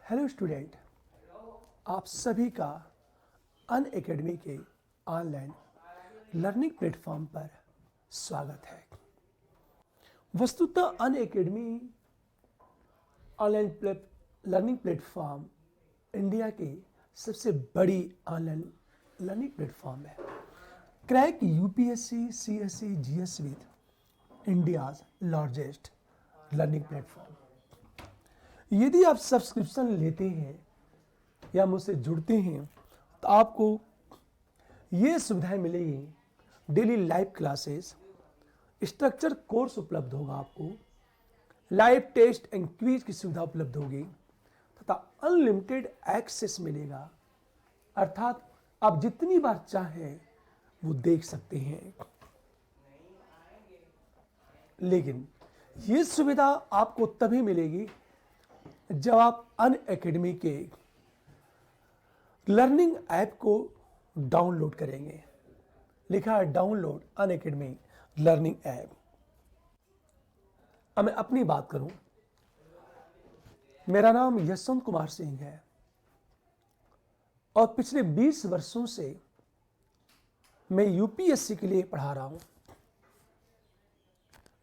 Hello student, आप सभी का अनअकैडमी के ऑनलाइन लर्निंग प्लेटफॉर्म पर स्वागत है। वस्तुतः Unacademy online learning platform India की सबसे बड़ी ऑनलाइन लर्निंग प्लेटफॉर्म है। Crack UPSC, CSC, GS with India's largest learning platform. यदि आप सब्सक्रिप्शन लेते हैं या मुझसे जुड़ते हैं तो आपको ये सुविधाएं मिलेगी। Daily live classes, structure course उपलब्ध होगा, आपको लाइव टेस्ट एंड क्विज की सुविधा उपलब्ध होगी तथा अनलिमिटेड एक्सेस मिलेगा, अर्थात आप जितनी बार चाहें वो देख सकते हैं। लेकिन ये सुविधा आपको तभी मिलेगी जब आप अनअकैडमी के लर्निंग ऐप को डाउनलोड करेंगे। लिखा है डाउनलोड अनअकैडमी लर्निंग ऐप। अब मैं अपनी बात करूं, मेरा नाम यशवंत कुमार सिंह है और पिछले 20 वर्षों से मैं यूपीएससी के लिए पढ़ा रहा हूं।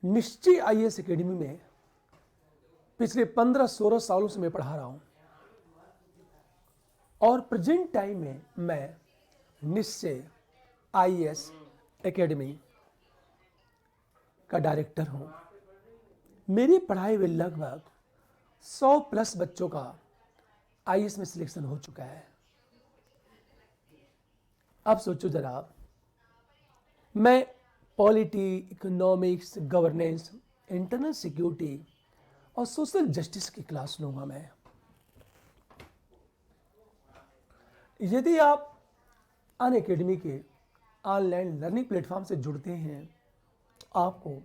निश्चय आईएएस एकेडमी में पिछले 15-16 सालों से मैं पढ़ा रहा हूं और प्रेजेंट टाइम में मैं निश्चय आईएएस एकेडमी का डायरेक्टर हूं। मेरी पढ़ाई में लगभग 100+ बच्चों का आईएएस में सिलेक्शन हो चुका है। अब सोचो जरा, मैं polity, economics, governance, internal security और सोशल जस्टिस की क्लास लूंगा मैं। यदि आप अनअकैडमी के ऑनलाइन लर्निंग प्लेटफॉर्म से जुड़ते हैं, आपको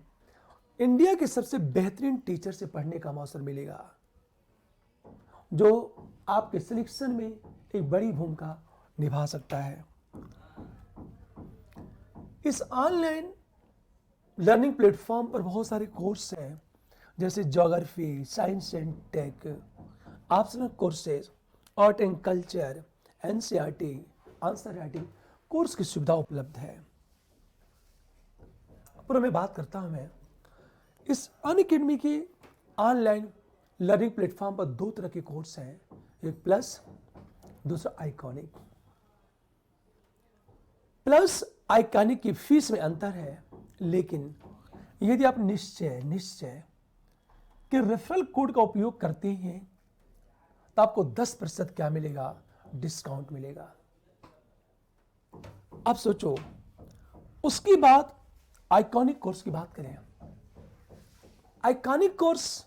इंडिया के सबसे बेहतरीन टीचर से पढ़ने का अवसर मिलेगा, जो आपके सिलेक्शन में एक बड़ी भूमिका निभा सकता है। इस ऑनलाइन लर्निंग प्लेटफॉर्म पर बहुत सारे कोर्स हैं, जैसे geography, science and tech, optional courses, art and culture, NCERT, answer writing course की सुविधा उपलब्ध है। पर मैं बात करता हूं, मैं इस अनअकैडमी के ऑनलाइन लर्निंग प्लेटफॉर्म पर 2 तरह के कोर्स हैं, एक प्लस, दूसरा आइकॉनिक। प्लस आइकॉनिक की फीस में अंतर है, लेकिन यदि आप निश्चय कि रेफरल कोड का उपयोग करते हैं तो आपको 10% क्या मिलेगा, डिस्काउंट मिलेगा। अब सोचो, उसकी बात आइकॉनिक कोर्स की बात करें। आइकॉनिक कोर्स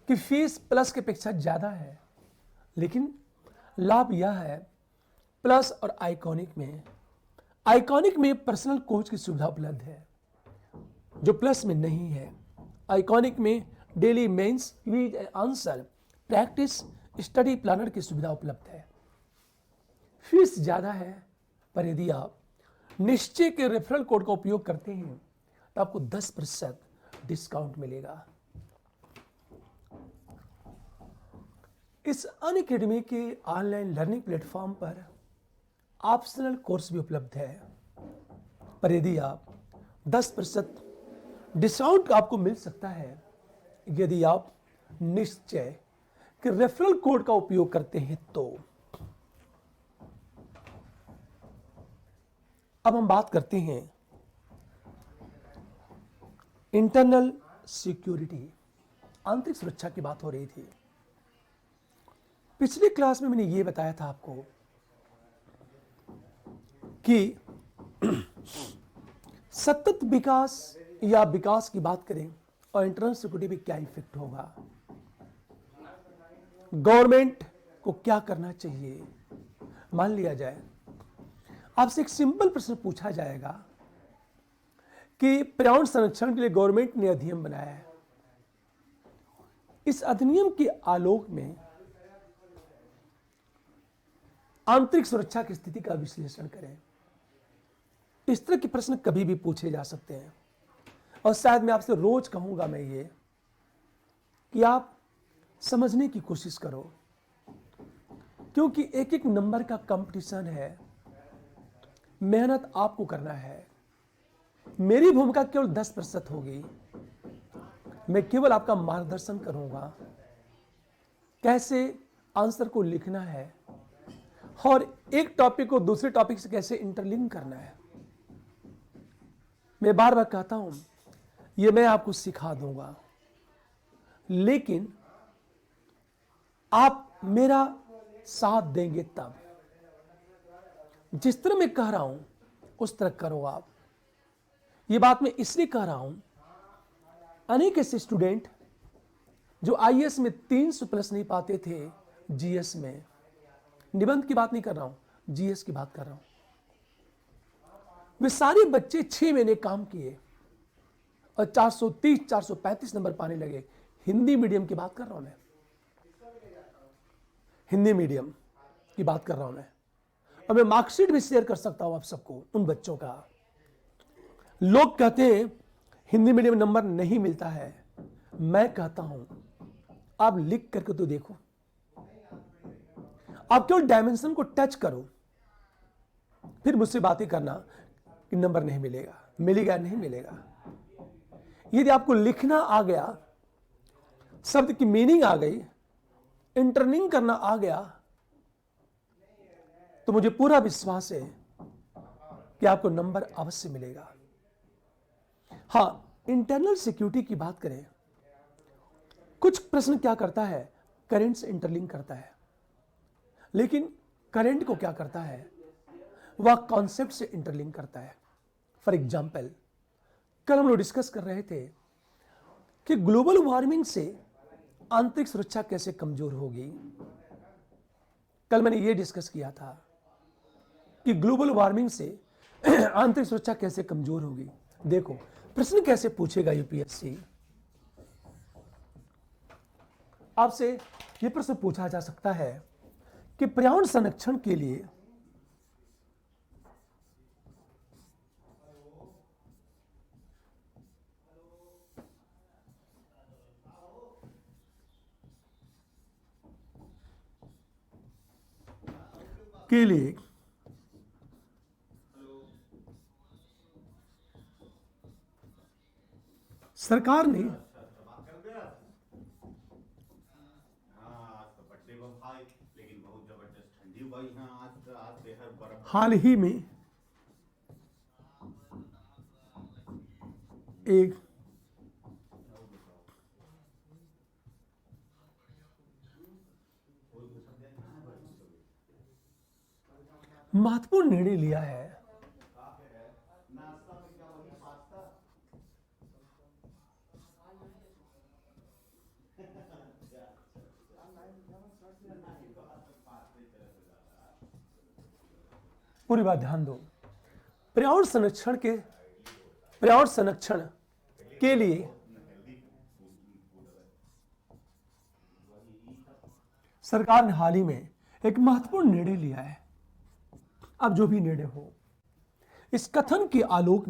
की फीस प्लस की अपेक्षा ज्यादा है, लेकिन लाभ यह है प्लस और आइकॉनिक में पर्सनल कोच की सुविधा उपलब्ध है, जो प्लस में नहीं है। आइकॉनिक में daily mains, quiz and answer, practice, study planner की सुविधा उपलब्ध है। फीस ज्यादा है, पर यदि आप निश्चय के रेफरल कोड का उपयोग करते हैं तो आपको 10% डिस्काउंट मिलेगा। इस अनअकैडमी के ऑनलाइन लर्निंग प्लेटफॉर्म पर ऑप्शनल कोर्स भी उपलब्ध है, पर यदि आप 10% डिस्काउंट आपको मिल सकता है यदि आप निश्चय के रेफरल कोड का उपयोग करते हैं तो। अब हम बात करते हैं इंटरनल सिक्योरिटी, आंतरिक सुरक्षा की बात हो रही थी। पिछली क्लास में मैंने यह बताया था आपको कि सतत विकास या विकास की बात करें और इंटरनल सिक्योरिटी पे क्या इफेक्ट होगा, गवर्नमेंट को क्या करना चाहिए। मान लिया जाए आपसे एक सिंपल प्रश्न पूछा जाएगा कि पर्यावरण संरक्षण के लिए गवर्नमेंट ने अधिनियम बनाया है, इस अधिनियम के आलोक में आंतरिक सुरक्षा की स्थिति का विश्लेषण करें। इस तरह के प्रश्न कभी भी पूछे जा सकते हैं और शायद मैं आपसे रोज कहूंगा मैं ये कि आप समझने की कोशिश करो क्योंकि एक एक नंबर का कंपटीशन है, मेहनत आपको करना है। मेरी भूमिका केवल 10% होगी, मैं केवल आपका मार्गदर्शन करूंगा कैसे आंसर को लिखना है और एक टॉपिक को दूसरे टॉपिक से कैसे इंटरलिंक करना है। मैं बार बार कहता हूं, ये मैं आपको सिखा दूंगा, लेकिन आप मेरा साथ देंगे तब। जिस तरह मैं कह रहा हूं उस तरह करो आप। ये बात मैं इसलिए कह रहा हूं, अनेक ऐसे स्टूडेंट जो आईएएस में 300 प्लस नहीं पाते थे, जीएस में, निबंध की बात नहीं कर रहा हूं, जीएस की बात कर रहा हूं, वे सारे बच्चे 6 महीने काम किए और 430 435 नंबर पाने लगे। हिंदी मीडियम की बात कर रहा हूं मैं, हिंदी मीडियम की बात कर रहा हूं मैं। और मैं मार्कशीट भी शेयर कर सकता हूं आप सबको उन बच्चों का। लोग कहते हैं हिंदी मीडियम नंबर नहीं मिलता है, मैं कहता हूं आप लिख करके तो देखो। आप केवल डायमेंशन को टच करो, फिर मुझसे बातें करना कि नंबर नहीं मिलेगा, मिलेगा नहीं मिलेगा। यदि आपको लिखना आ गया, शब्द की मीनिंग आ गई, इंटरलिंक करना आ गया, तो मुझे पूरा विश्वास है कि आपको नंबर अवश्य मिलेगा। हां, इंटरनल सिक्योरिटी की बात करें, कुछ प्रश्न क्या करता है, करंट से इंटरलिंक करता है, लेकिन करंट को क्या करता है, वह कॉन्सेप्ट से इंटरलिंक करता है। फॉर एग्जाम्पल, कल हम लोग डिस्कस कर रहे थे कि ग्लोबल वार्मिंग से आंतरिक सुरक्षा कैसे कमजोर होगी। कल मैंने यह डिस्कस किया था कि ग्लोबल वार्मिंग से आंतरिक सुरक्षा कैसे कमजोर होगी। देखो प्रश्न कैसे पूछेगा यूपीएससी, आपसे यह प्रश्न पूछा जा सकता है कि पर्यावरण संरक्षण के लिए सरकार ने हाल ही में एक महत्वपूर्ण निर्णय लिया है। पूरी बात ध्यान दो। पर्यावरण संरक्षण के लिए सरकार ने हाल ही में एक महत्वपूर्ण निर्णय लिया है। अब जो भी निर्णय हो, इस कथन के आलोक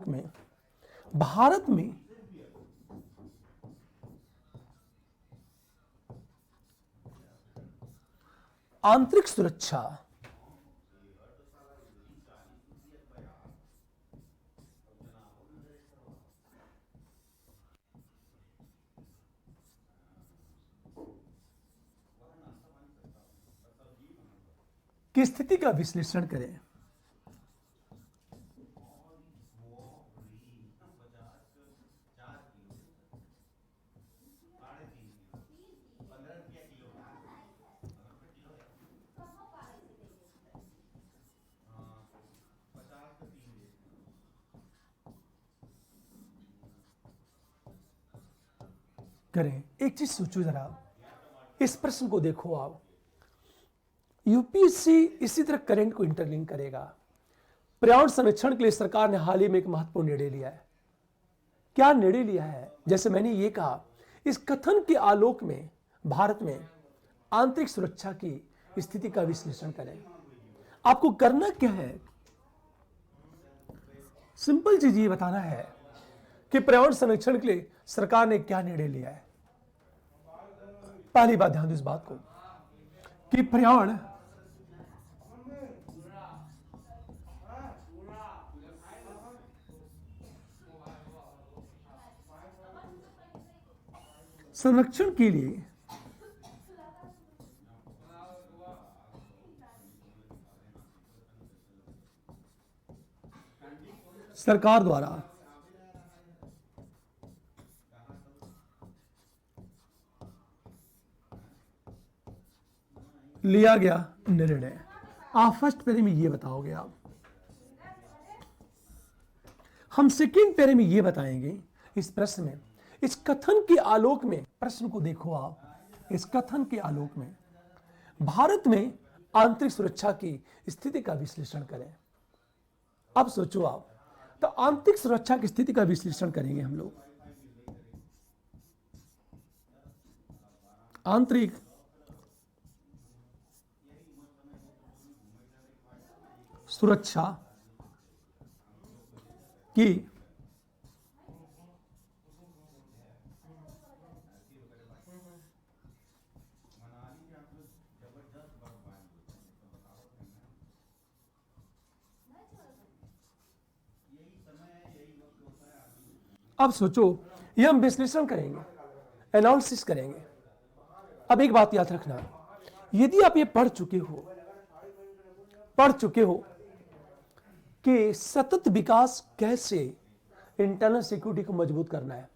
में भारत में आंतरिक सुरक्षा की स्थिति का विश्लेषण करें। एक चीज सोचो जरा, इस प्रश्न को देखो आप। यूपीएससी इसी तरह करंट को इंटरलिंक करेगा। पर्यावरण संरक्षण के लिए सरकार ने हाल ही में एक महत्वपूर्ण निर्णय लिया है। क्या निर्णय लिया है? जैसे मैंने ये कहा, इस कथन के आलोक में भारत में आंतरिक सुरक्षा की स्थिति का विश्लेषण करें। आपको करना क्या है, सिंपल चीज ये बताना है कि पर्यावरण संरक्षण के लिए सरकार ने क्या निर्णय लिया है। पहली बात ध्यान दो इस बात को कि पर्यावरण संरक्षण के लिए सरकार द्वारा लिया गया निर्णय। आप फर्स्ट पैरे में ये बताओगे, आप हम सेकेंड पैरे में ये बताएंगे इस प्रश्न में। इस कथन के आलोक में प्रश्न को देखो आप, इस कथन के आलोक में भारत में आंतरिक सुरक्षा की स्थिति का विश्लेषण करें। अब सोचो आप, तो आंतरिक सुरक्षा की स्थिति का विश्लेषण करेंगे हम लोग। आंतरिक सुरक्षा की अब सोचो, ये हम विश्लेषण करेंगे, एनालिसिस करेंगे। अब एक बात याद रखना, यदि आप ये पढ़ चुके हो कि सतत विकास कैसे इंटरनल सिक्योरिटी को मजबूत करना है,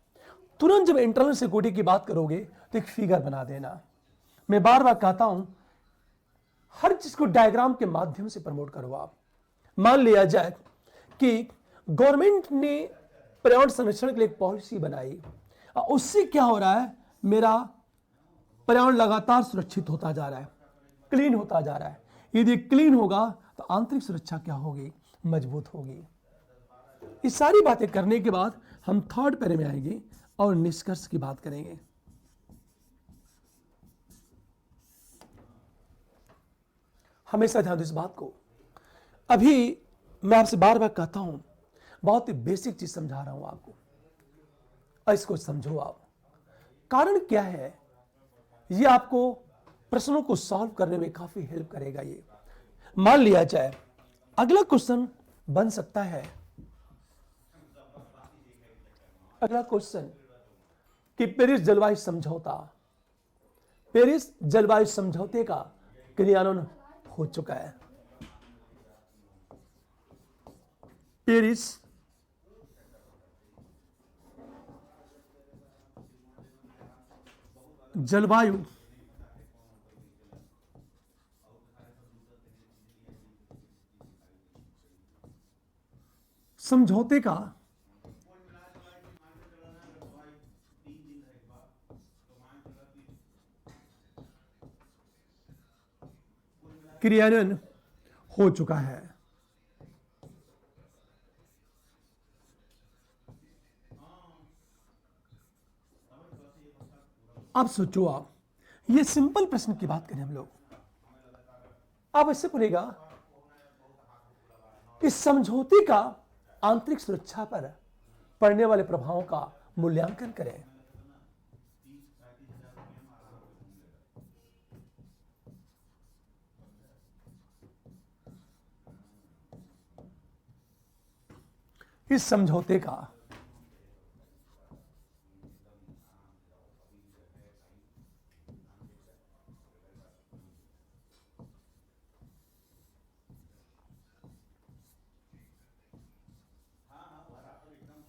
तुरंत जब इंटरनल सिक्योरिटी की बात करोगे तो एक फिगर बना देना। मैं बार बार कहता हूं, हर चीज को डायग्राम के माध्यम से प्रमोट करो आप। मान लिया जाए कि गवर्नमेंट ने पर्यावरण संरक्षण के लिए एक पॉलिसी बनाई, और उससे क्या हो रहा है, मेरा पर्यावरण लगातार सुरक्षित होता जा रहा है, क्लीन होता जा रहा है। यदि क्लीन होगा तो आंतरिक सुरक्षा क्या होगी, मजबूत होगी। इस सारी बातें करने के बाद हम थर्ड पैरे में आएंगे और निष्कर्ष की बात करेंगे। हमेशा ध्यान दो इस बात को। अभी मैं आपसे बार बार कहता हूं, बहुत ही बेसिक चीज समझा रहा हूं आपको, और इसको समझो आप। कारण क्या है, ये आपको प्रश्नों को सॉल्व करने में काफी हेल्प करेगा। ये मान लिया जाए, अगला क्वेश्चन बन सकता है, अगला क्वेश्चन कि पेरिस जलवायु समझौते का क्रियान्वयन हो चुका है। पेरिस जलवायु समझौते का क्रियान्वयन हो चुका है। अब सोचो आप, ये सिंपल प्रश्न की बात करें हम लोग, अब इससे पूछेगा इस समझौते का आंतरिक सुरक्षा पर पड़ने वाले प्रभावों का मूल्यांकन करें। इस समझौते का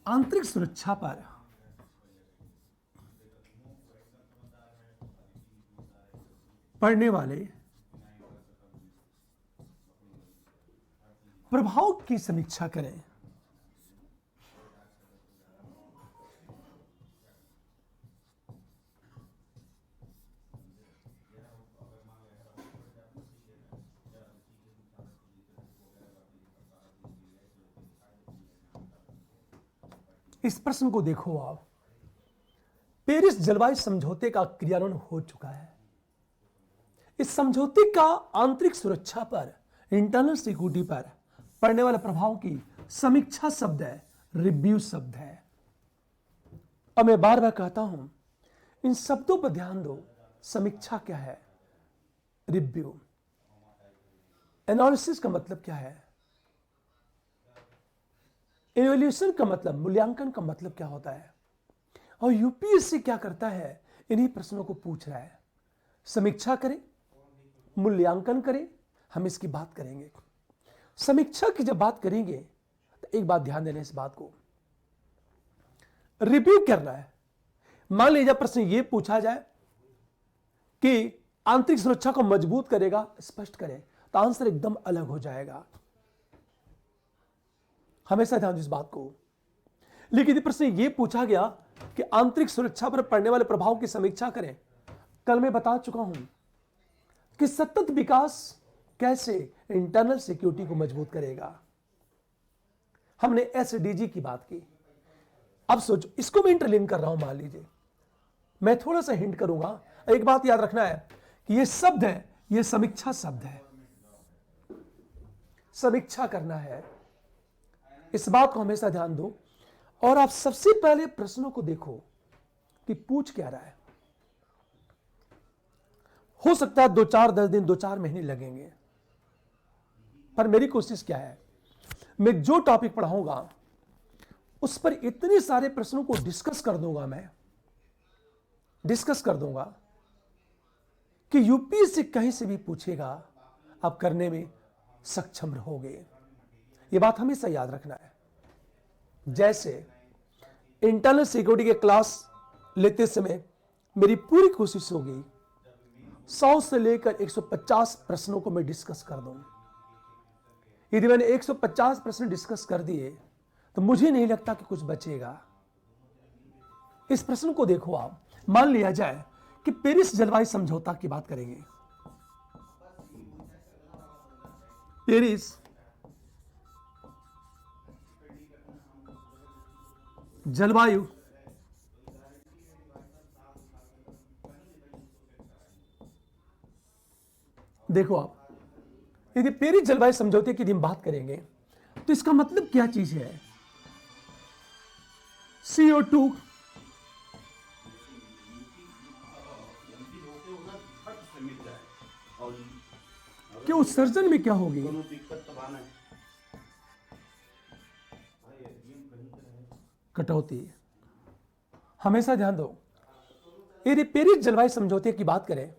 आंतरिक सुरक्षा पर पड़ने वाले प्रभाव की समीक्षा करें। इस प्रश्न को देखो आप, पेरिस जलवायु समझौते का क्रियान्वयन हो चुका है। इस समझौते का आंतरिक सुरक्षा पर, इंटरनल सिक्योरिटी पर पड़ने वाले प्रभाव की समीक्षा शब्द है, रिव्यू शब्द है। और मैं बार बार कहता हूं, इन शब्दों पर ध्यान दो। समीक्षा क्या है? रिव्यू। एनालिसिस का मतलब क्या है? इवैल्यूएशन का मतलब, मूल्यांकन का मतलब क्या होता है? और यूपीएससी क्या करता है? इन्हीं प्रश्नों को पूछ रहा है। समीक्षा करें, मूल्यांकन करें, हम इसकी बात करेंगे। समीक्षा की जब बात करेंगे तो एक बात ध्यान देना, इस बात को रिव्यू करना है। मान लीजिए प्रश्न यह पूछा जाए कि आंतरिक सुरक्षा को मजबूत करेगा, स्पष्ट करें, तो आंसर एकदम अलग हो जाएगा। हमेशा ध्यान दो इस बात को। लेकिन यदि प्रश्न यह पूछा गया कि आंतरिक सुरक्षा पर पड़ने वाले प्रभाव की समीक्षा करें, कल मैं बता चुका हूं कि सतत विकास कैसे इंटरनल सिक्योरिटी को मजबूत करेगा। हमने एसडीजी की बात की। अब सोचो, इसको मैं इंटरलिंक कर रहा हूं। मान लीजिए मैं थोड़ा सा हिंट करूंगा। एक बात याद रखना है कि ये शब्द है, ये समीक्षा शब्द है। समीक्षा करना है, इस बात को हमेशा ध्यान दो। और आप सबसे पहले प्रश्नों को देखो कि पूछ क्या रहा है। हो सकता है 2-4 दिन, 2-4 महीने लगेंगे, पर मेरी कोशिश क्या है, मैं जो टॉपिक पढ़ाऊंगा उस पर इतने सारे प्रश्नों को डिस्कस कर दूंगा, मैं डिस्कस कर दूंगा कि यूपीएससी कहीं से भी पूछेगा, आप करने में सक्षम रहोगे। यह बात हमेशा याद रखना है। जैसे इंटरनल सिक्योरिटी के क्लास लेते समय मेरी पूरी कोशिश होगी 100 से लेकर 150 प्रश्नों को मैं डिस्कस कर दूं। यदि मैंने 150 प्रश्न डिस्कस कर दिए तो मुझे नहीं लगता कि कुछ बचेगा। इस प्रश्न को देखो आप। मान लिया जाए कि पेरिस जलवायु समझौता की बात करेंगे। पेरिस जलवायु देखो आप, यदि पेरिस जलवायु समझौते की हम बात करेंगे तो इसका मतलब क्या चीज है? CO2 के उत्सर्जन में क्या होगी? कटौती। हमेशा ध्यान दो, यदि पेरिस जलवायु समझौते की बात करें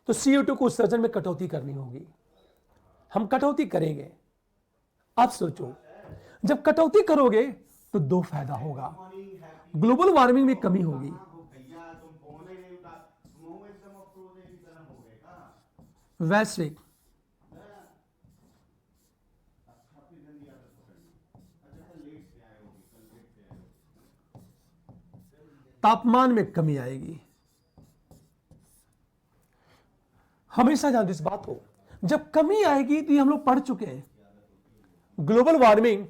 तो CO2 को उत्सर्जन में कटौती करनी होगी। हम कटौती करेंगे। अब सोचो, जब कटौती करोगे तो 2 फायदा होगा। ग्लोबल वार्मिंग में कमी होगी, वैश्विक तापमान में कमी आएगी। हमेशा ध्यान दो इस बात को। जब कमी आएगी तो ये हम लोग पढ़ चुके हैं, ग्लोबल वार्मिंग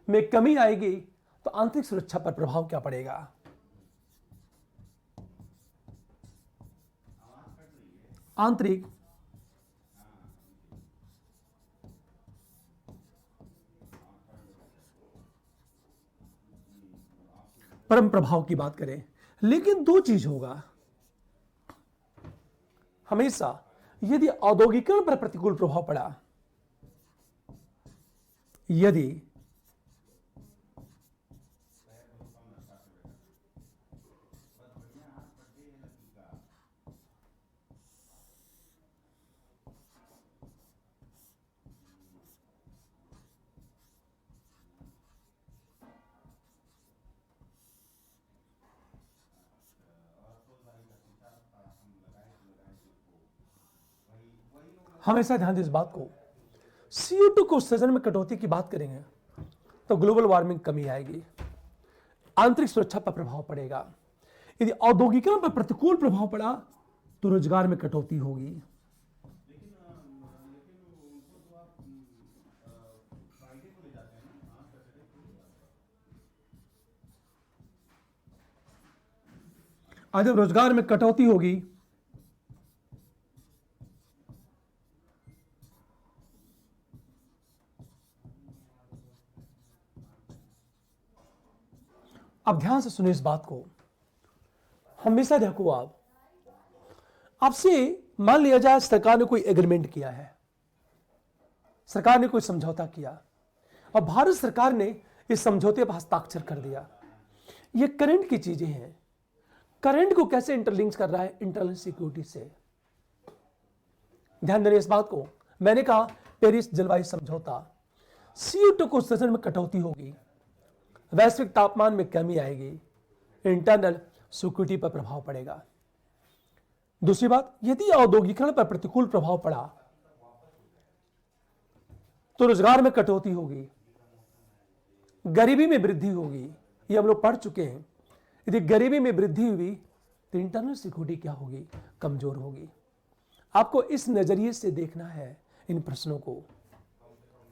में कमी आएगी तो आंतरिक सुरक्षा पर प्रभाव क्या पड़ेगा? आंतरिक परम प्रभाव की बात करें, लेकिन 2 चीज होगा हमेशा। यदि औद्योगिकरण पर प्रतिकूल प्रभाव पड़ा, यदि हमेशा ध्यान दें इस बात को। CO2 को उत्सर्जन में कटौती की बात करेंगे तो ग्लोबल वार्मिंग कमी आएगी, आंतरिक सुरक्षा पर प्रभाव पड़ेगा। यदि औद्योगिकरण पर प्रतिकूल प्रभाव पड़ा तो रोजगार में कटौती होगी। आज जब रोजगार में कटौती होगी अब ध्यान से सुनिए इस बात को, हमेशा देखो आपसे मान लिया जाए सरकार ने कोई एग्रीमेंट किया है, सरकार ने कोई समझौता किया और भारत सरकार ने इस समझौते पर हस्ताक्षर कर दिया। ये करंट की चीजें हैं। करंट को कैसे इंटरलिंक कर रहा है इंटरनल सिक्योरिटी से। ध्यान देना इस बात को। मैंने कहा पेरिस जलवायु समझौता, CO2 को उत्सर्जन में कटौती होगी, वैश्विक तापमान में कमी आएगी, इंटरनल सिक्योरिटी पर प्रभाव पड़ेगा। दूसरी बात, यदि औद्योगिकरण पर प्रतिकूल प्रभाव पड़ा तो रोजगार में कटौती होगी, गरीबी में वृद्धि होगी। ये हम लोग पढ़ चुके हैं। यदि गरीबी में वृद्धि हुई तो इंटरनल सिक्योरिटी क्या होगी, कमजोर होगी। आपको इस नजरिए से देखना है इन प्रश्नों को।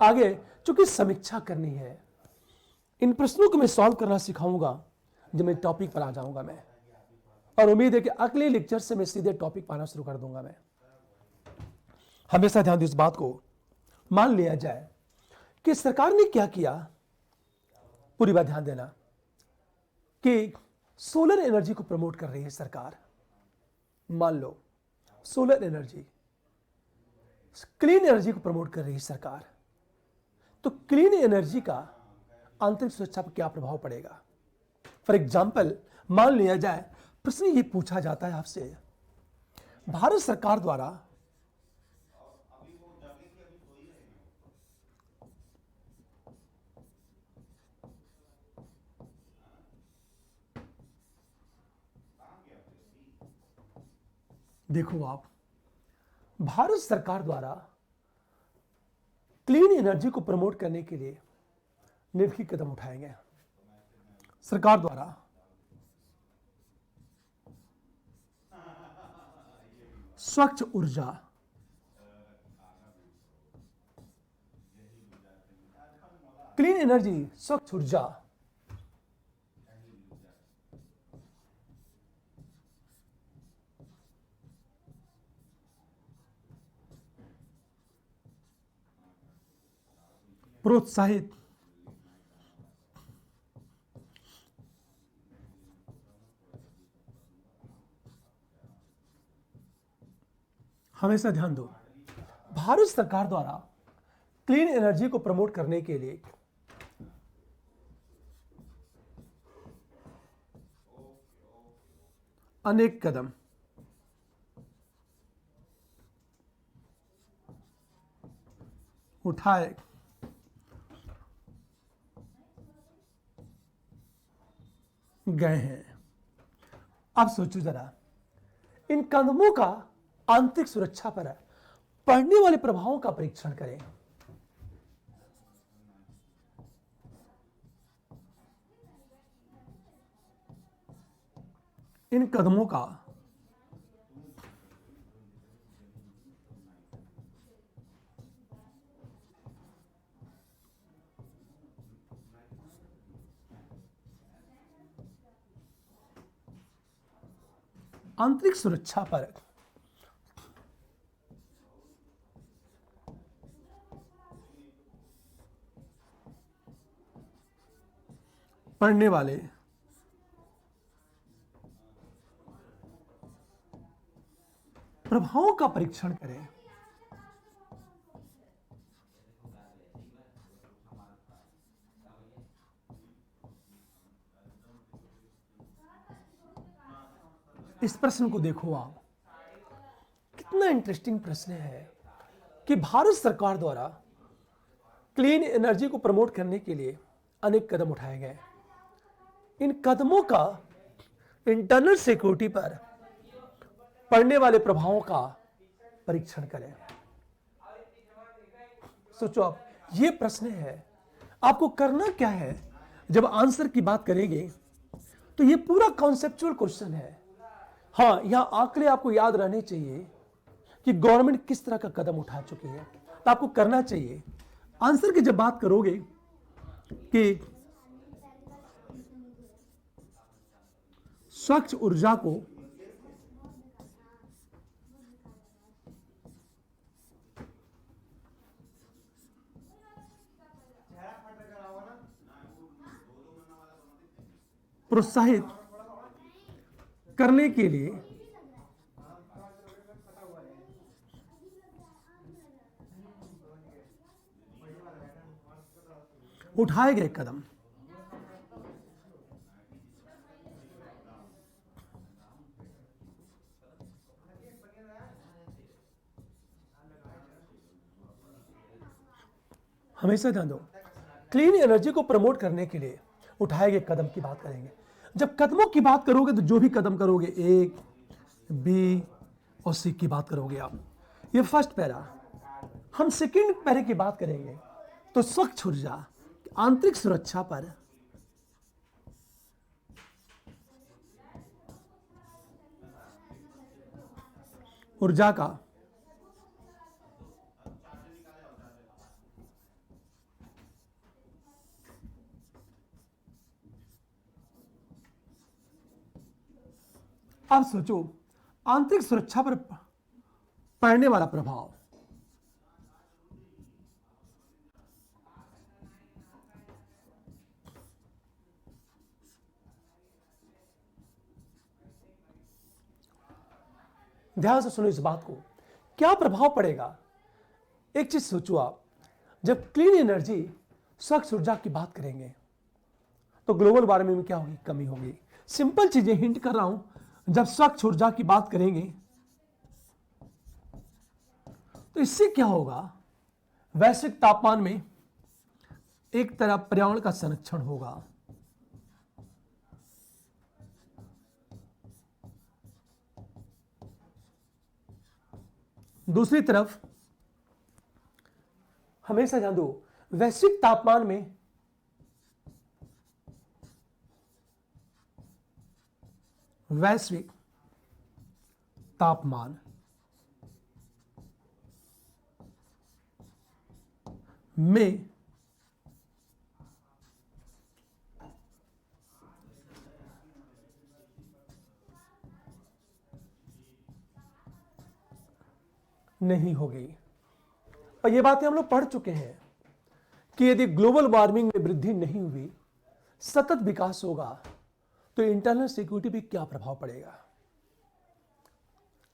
आगे चूंकि समीक्षा करनी है, इन प्रश्नों को मैं सॉल्व करना सिखाऊंगा जब मैं टॉपिक पर आ जाऊंगा मैं, और उम्मीद है कि अगले लेक्चर से मैं सीधे टॉपिक पाना शुरू कर दूंगा मैं। हमेशा ध्यान दो इस बात को। मान लिया जाए कि सरकार ने क्या किया, पूरी बात ध्यान देना, कि सोलर एनर्जी को प्रमोट कर रही है सरकार। मान लो सोलर एनर्जी, क्लीन एनर्जी को प्रमोट कर रही है सरकार, तो क्लीन एनर्जी का आंतरिक सुरक्षा पर क्या प्रभाव पड़ेगा। फॉर एग्जाम्पल मान लिया जाए, प्रश्न ये पूछा जाता है आपसे, भारत सरकार द्वारा देखो आप, भारत सरकार द्वारा क्लीन एनर्जी को प्रमोट करने के लिए निम्नलिखित कदम उठाए गए। सरकार द्वारा स्वच्छ ऊर्जा, क्लीन एनर्जी, स्वच्छ ऊर्जा, प्रोत्साहित हमेशा ध्यान दो, भारत सरकार द्वारा क्लीन एनर्जी को प्रमोट करने के लिए अनेक कदम उठाए गए हैं। अब सोचो जरा, इन कदमों का आंतरिक सुरक्षा पर पड़ने वाले प्रभावों का परीक्षण करें। इन कदमों का आंतरिक सुरक्षा पर पड़ने वाले प्रभावों का परीक्षण करें। इस प्रश्न को देखो आप, कितना इंटरेस्टिंग प्रश्न है कि भारत सरकार द्वारा क्लीन एनर्जी को प्रमोट करने के लिए अनेक कदम उठाए गए। इन कदमों का इंटरनल सिक्योरिटी पर पड़ने वाले प्रभावों का परीक्षण करें। सोचो आप, ये प्रश्न है, आपको करना क्या है जब आंसर की बात करेंगे तो ये पूरा कॉन्सेप्चुअल क्वेश्चन है। हाँ, यहां आंकड़े आपको याद रहने चाहिए कि गवर्नमेंट किस तरह का कदम उठा चुकी है, तो आपको करना चाहिए आंसर की जब बात करोगे कि स्वच्छ ऊर्जा को प्रोत्साहित करने के लिए उठाए गए कदम। हमेशा ध्यान दो, क्लीन एनर्जी को प्रमोट करने के लिए उठाए गए कदम की बात करेंगे। जब कदमों की बात करोगे तो जो भी कदम करोगे, ए, बी और सी की बात करोगे आप। ये फर्स्ट पैरा। हम सेकंड पैरे की बात करेंगे तो स्वच्छ ऊर्जा, आंतरिक सुरक्षा पर ऊर्जा का आप सोचो, आंतरिक सुरक्षा पर पड़ने वाला प्रभाव। ध्यान से सुनो इस बात को, क्या प्रभाव पड़ेगा। एक चीज सोचो आप, जब क्लीन एनर्जी, स्वच्छ ऊर्जा की बात करेंगे तो ग्लोबल वार्मिंग में क्या होगी, कमी होगी। सिंपल चीजें हिंट कर रहा हूं, जब स्वच्छ ऊर्जा की बात करेंगे तो इससे क्या होगा, वैश्विक तापमान में एक तरफ पर्यावरण का संरक्षण होगा, दूसरी तरफ हमेशा ध्यान दो, वैश्विक तापमान में वैश्विक तापमान में नहीं होगी। और ये बातें हम लोग पढ़ चुके हैं कि यदि ग्लोबल वार्मिंग में वृद्धि नहीं हुई, सतत विकास होगा, तो इंटरनल सिक्योरिटी पे क्या प्रभाव पड़ेगा।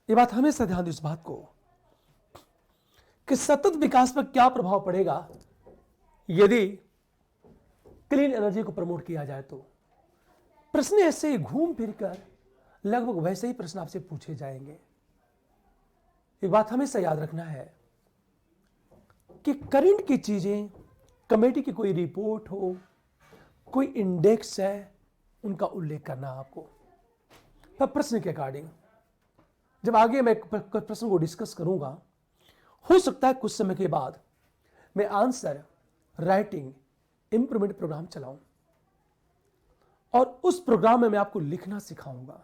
ये बात हमेशा ध्यान दो इस बात को कि सतत विकास पर क्या प्रभाव पड़ेगा यदि क्लीन एनर्जी को प्रमोट किया जाए। तो प्रश्न ऐसे ही घूम फिरकर लगभग वैसे ही प्रश्न आपसे पूछे जाएंगे। एक बात हमेशा याद रखना है कि करंट की चीजें, कमेटी की कोई रिपोर्ट हो, कोई इंडेक्स है, उनका उल्लेख करना आपको पर प्रश्न के अकॉर्डिंग। जब आगे मैं प्रश्न को डिस्कस करूंगा, हो सकता है कुछ समय के बाद मैं आंसर राइटिंग इंप्रूवमेंट प्रोग्राम चलाऊं और उस प्रोग्राम में मैं आपको लिखना सिखाऊंगा।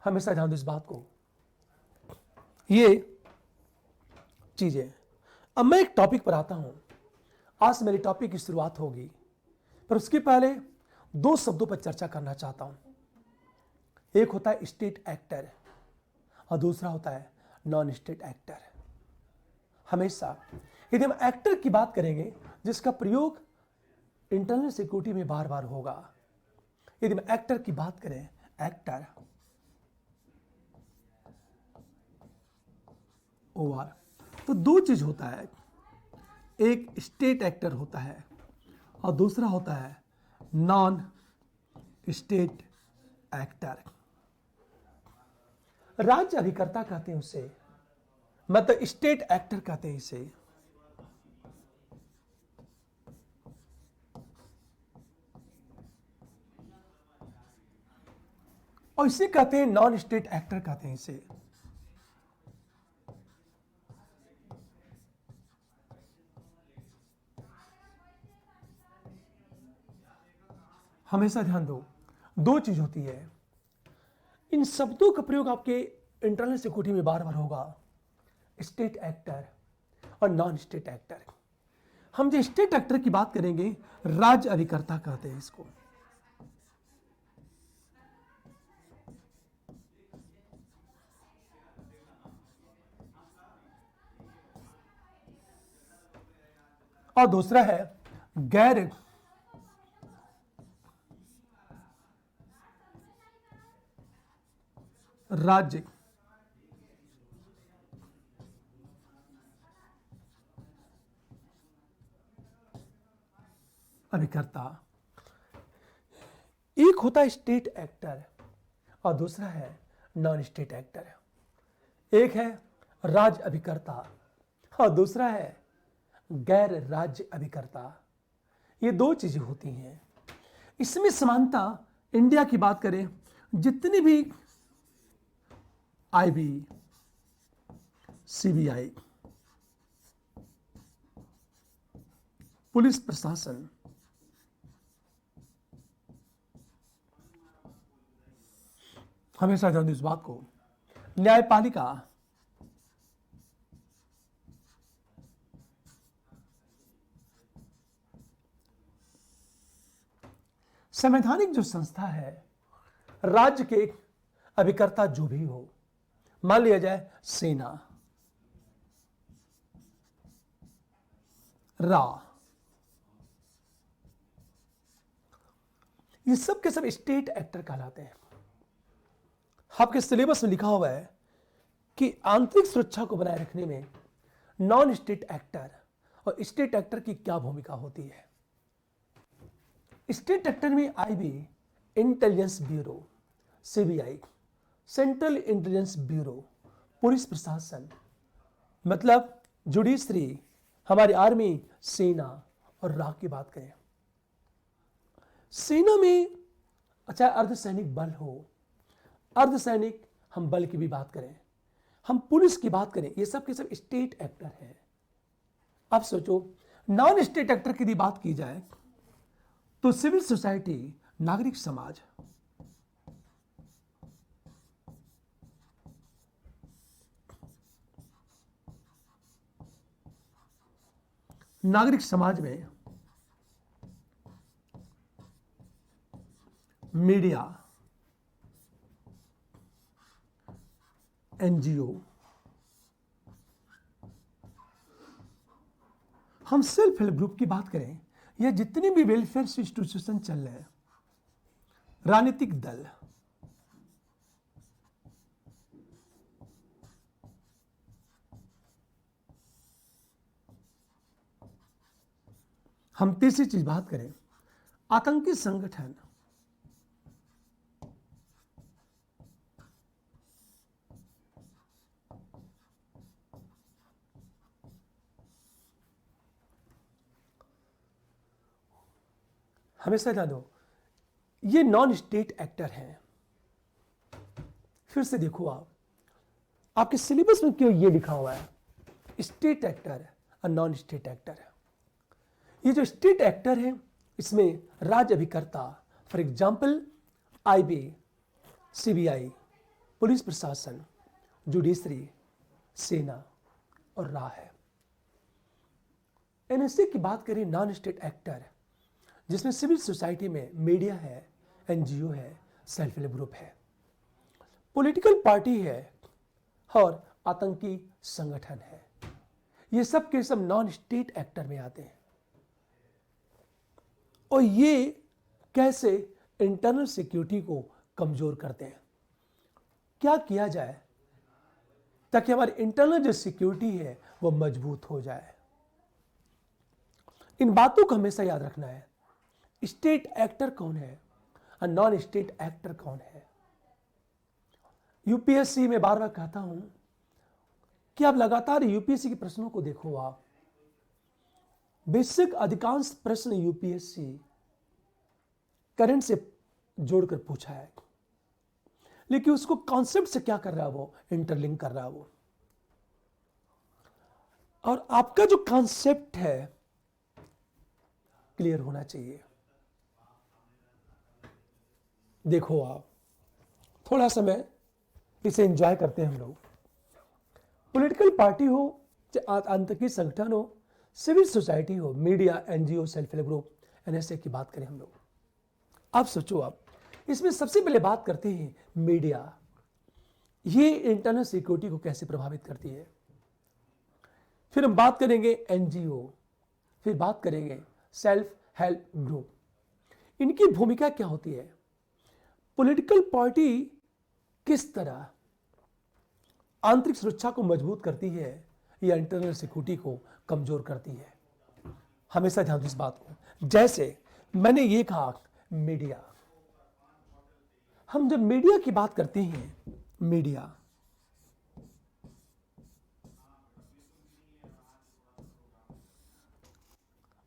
हमेशा ध्यान दो इस बात को, ये चीजें। अब मैं एक टॉपिक पर आता हूं। आज से मेरी टॉपिक की शुरुआत होगी, पर उसके पहले दो शब्दों पर चर्चा करना चाहता हूं। एक होता है स्टेट एक्टर और दूसरा होता है नॉन स्टेट एक्टर। हमेशा यदि हम एक्टर की बात करेंगे जिसका प्रयोग इंटरनल सिक्योरिटी में बार बार होगा, यदि हम एक्टर की बात करें, एक्टर ओवर, तो दो चीज होता है, एक स्टेट एक्टर होता है और दूसरा होता है नॉन स्टेट एक्टर। राज्य अभिकर्ता कहते हैं उसे, मतलब स्टेट एक्टर कहते हैं इसे। और इसे कहते हैं नॉन स्टेट एक्टर कहते हैं इसे। हमेशा ध्यान दो, दो चीज होती है, इन शब्दों का प्रयोग आपके इंटरनल सिक्योरिटी में बार बार होगा, स्टेट एक्टर और नॉन स्टेट एक्टर। हम जो स्टेट एक्टर की बात करेंगे, राज्य अभिकर्ता कहते हैं इसको। और दूसरा है गैर राज्य अभिकर्ता। एक होता है स्टेट एक्टर और दूसरा है नॉन स्टेट एक्टर। एक है राज्य अभिकर्ता और दूसरा है गैर राज्य अभिकर्ता। ये दो चीजें होती हैं। इसमें समानता इंडिया की बात करें, जितनी भी आईबी, सीबीआई, पुलिस प्रशासन, हमेशा ध्यान दें इस बात को, न्यायपालिका, संवैधानिक जो संस्था है, राज्य के अभिकर्ता जो भी हो, मान लिया जाए सेना, रा, ये सब के सब स्टेट एक्टर कहलाते हैं। आपके सिलेबस में लिखा हुआ है कि आंतरिक सुरक्षा को बनाए रखने में नॉन स्टेट एक्टर और स्टेट एक्टर की क्या भूमिका होती है। स्टेट एक्टर में IB, intelligence bureau, CBI, central intelligence bureau, police प्रशासन, मतलब जुडिशरी, हमारी आर्मी, सेना और रा की बात करें, सेना में अच्छा अर्धसैनिक बल हो, अर्धसैनिक हम बल की भी बात करें, हम पुलिस की बात करें, ये सब के सब स्टेट एक्टर है। अब सोचो नॉन स्टेट एक्टर की यदि बात की जाए तो सिविल सोसाइटी, नागरिक समाज, नागरिक समाज में मीडिया, एनजीओ, हम सेल्फ हेल्प ग्रुप की बात करें या जितने भी वेलफेयर इंस्टीट्यूशन चल रहे हैं, राजनीतिक दल, हम तीसरी चीज बात करें आतंकी संगठन, हमेशा जानो ये नॉन स्टेट एक्टर हैं। फिर से देखो आपके सिलेबस में क्यों ये लिखा हुआ है स्टेट एक्टर और नॉन स्टेट एक्टर। ये जो स्टेट एक्टर है इसमें राज्य अभिकर्ता, for example IB, CBI, police प्रशासन, जुडिशरी, सेना और रा है। एनएसए की बात करें नॉन स्टेट एक्टर, जिसमें सिविल सोसाइटी में मीडिया है, एनजीओ है, सेल्फ हेल्प ग्रुप है, पॉलिटिकल पार्टी है और आतंकी संगठन है। ये सब के सब नॉन स्टेट एक्टर में आते हैं। और ये कैसे इंटरनल सिक्योरिटी को कमजोर करते हैं। क्या किया जाए ताकि हमारी इंटरनल जो सिक्योरिटी है वो मजबूत हो जाए। इन बातों को हमेशा याद रखना है। स्टेट एक्टर कौन है और नॉन स्टेट एक्टर कौन है। यूपीएससी में बार बार कहता हूं कि आप लगातार यूपीएससी के प्रश्नों को देखो। आप बेसिक अधिकांश प्रश्न यूपीएससी करंट से जोड़कर पूछा है, लेकिन उसको कॉन्सेप्ट से क्या कर रहा है, वो इंटरलिंक कर रहा है वो। और आपका जो कॉन्सेप्ट है क्लियर होना चाहिए। देखो आप थोड़ा समय इसे एंजॉय करते हैं हम लोग। पॉलिटिकल पार्टी हो चाहे आतंकी संगठन हो, सिविल सोसाइटी हो, media, NGO, self help group, NSA की बात करें हम लोग। अब सोचो आप इसमें सबसे पहले बात करते हैं मीडिया। ये इंटरनल सिक्योरिटी को कैसे प्रभावित करती है। फिर हम बात करेंगे एनजीओ, फिर बात करेंगे सेल्फ हेल्प ग्रुप। इनकी भूमिका क्या होती है, पॉलिटिकल पार्टी किस तरह आंतरिक सुरक्षा को मजबूत करती है या इंटरनल सिक्योरिटी को कमजोर करती है। हमेशा ध्यान दो इस बात को। जैसे मैंने ये कहा, मीडिया, हम जब मीडिया की बात करते हैं, मीडिया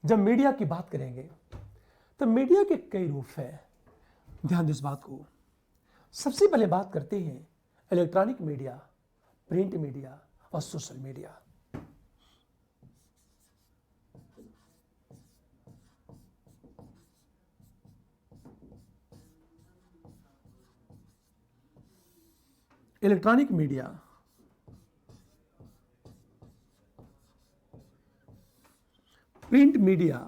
जब मीडिया की बात करेंगे तो मीडिया के कई रूप हैं। ध्यान दो इस बात को। सबसे पहले बात करते हैं इलेक्ट्रॉनिक मीडिया, प्रिंट मीडिया और social media. Electronic media, print media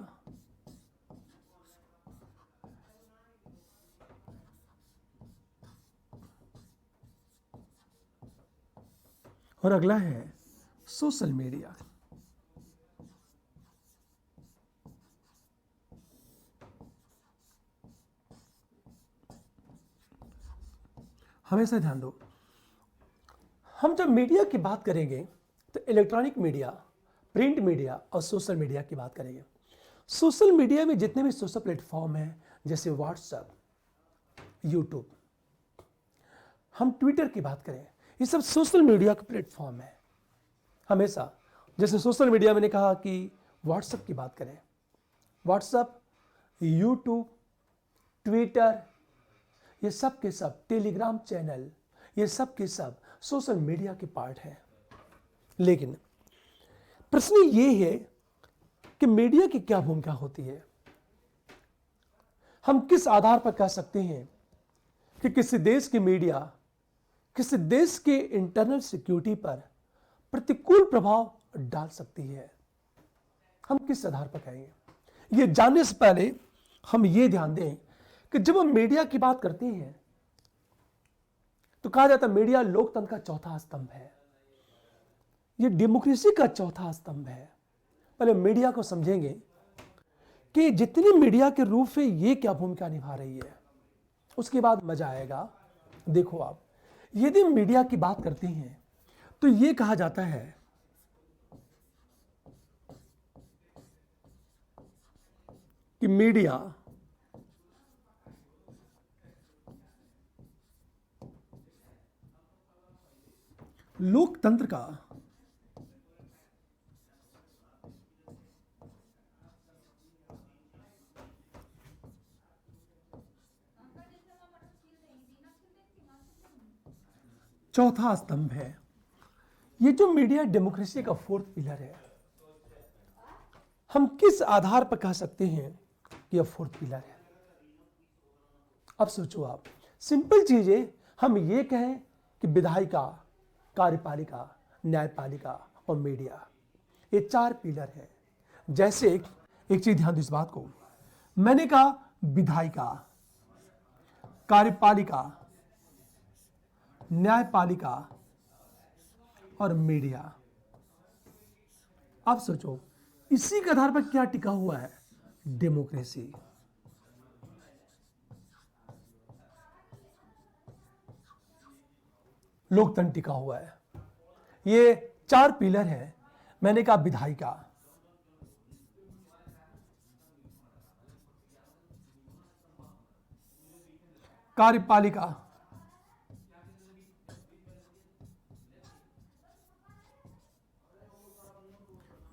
और अगला है सोशल मीडिया। हमेशा ध्यान दो, हम जब मीडिया की बात करेंगे तो इलेक्ट्रॉनिक मीडिया, प्रिंट मीडिया और सोशल मीडिया की बात करेंगे। सोशल मीडिया में जितने भी सोशल प्लेटफॉर्म हैं, जैसे व्हाट्सएप, यूट्यूब, हम ट्विटर की बात करें, ये सब सोशल मीडिया का प्लेटफॉर्म है। हमेशा जैसे सोशल मीडिया मैंने कहा कि व्हाट्सएप की बात करें, व्हाट्सएप, यूट्यूब, ट्विटर, ये सब के सब, टेलीग्राम चैनल, ये सब के सब सोशल मीडिया के पार्ट है। लेकिन प्रश्न ये है कि मीडिया की क्या भूमिका होती है। हम किस आधार पर कह सकते हैं कि किसी देश की मीडिया किसी देश के इंटरनल सिक्योरिटी पर प्रतिकूल प्रभाव डाल सकती है। हम किस आधार पर कहेंगे, ये जानने से पहले हम ये ध्यान दें कि जब हम मीडिया की बात करते हैं तो कहा जाता है मीडिया लोकतंत्र का चौथा स्तंभ है, ये डेमोक्रेसी का चौथा स्तंभ है। पहले मीडिया को समझेंगे कि जितनी मीडिया के रूप में ये क्या भूमिका निभा रही है, उसके बाद मजा आएगा। देखो आप, यदि मीडिया की बात करते हैं तो ये कहा जाता है कि मीडिया लोकतंत्र का चौथा स्तंभ है। ये जो मीडिया डेमोक्रेसी का फोर्थ पिलर है, हम किस आधार पर कह सकते हैं कि यह फोर्थ पिलर है। अब सोचो आप, सिंपल चीजें, हम ये कहें कि विधायिका, कार्यपालिका, न्यायपालिका और मीडिया, ये चार पिलर है। जैसे एक चीज ध्यान दो इस बात को, मैंने कहा विधायिका, कार्यपालिका, न्यायपालिका और मीडिया। अब सोचो, इसी के आधार पर क्या टिका हुआ है, डेमोक्रेसी। लोकतंत्र टिका हुआ है। ये चार पिलर हैं। मैंने कहा विधायिका, कार्यपालिका,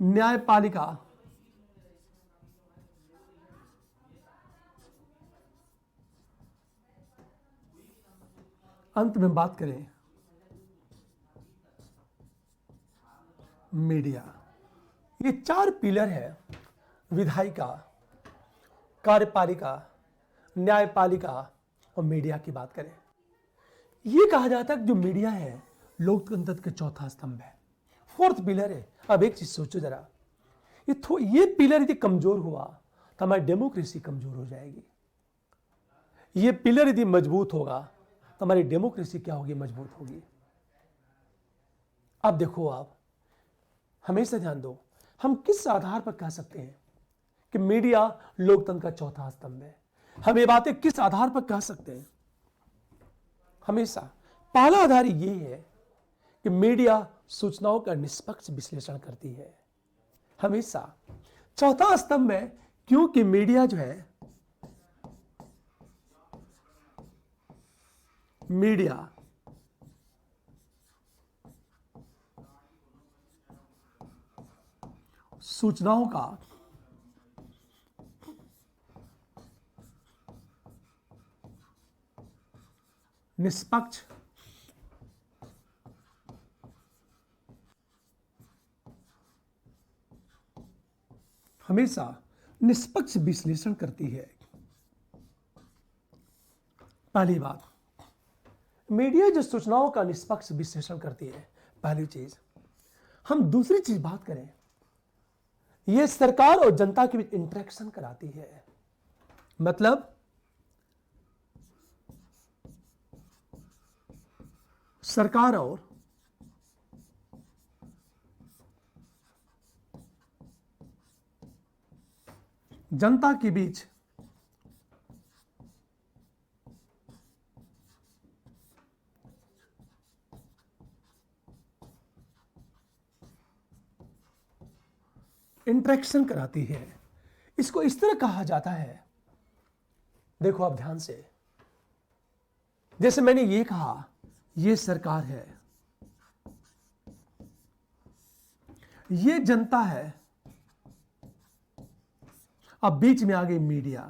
न्यायपालिका अंत में बात करें मीडिया। ये चार पिलर है, विधायिका, कार्यपालिका, न्यायपालिका और मीडिया की बात करें। ये कहा जाता है कि जो मीडिया है लोकतंत्र का चौथा स्तंभ है, फोर्थ पिलर है। अब एक चीज सोचो जरा, ये पिलर यदि कमजोर हुआ तो हमारी डेमोक्रेसी कमजोर हो जाएगी। ये पिलर यदि मजबूत होगा तो हमारी डेमोक्रेसी क्या होगी, मजबूत होगी। अब देखो आप, हमेशा ध्यान दो, हम किस आधार पर कह सकते हैं कि मीडिया लोकतंत्र का चौथा स्तंभ है। हम ये बातें किस आधार पर कह सकते हैं? हमेशा पहला आधार ये है कि मीडिया सूचनाओं का निष्पक्ष विश्लेषण करती है। हमेशा चौथा स्तंभ है क्योंकि मीडिया जो है, मीडिया सूचनाओं का निष्पक्ष हमेशा निष्पक्ष विश्लेषण करती है। पहली बात, मीडिया जो सूचनाओं का निष्पक्ष विश्लेषण करती है, पहली चीज। हम दूसरी चीज बात करें, यह सरकार और जनता के बीच इंटरेक्शन कराती है। मतलब सरकार और जनता के बीच इंटरेक्शन कराती है। इसको इस तरह कहा जाता है, देखो आप ध्यान से, जैसे मैंने ये कहा, ये सरकार है, ये जनता है, अब बीच में आ गई मीडिया।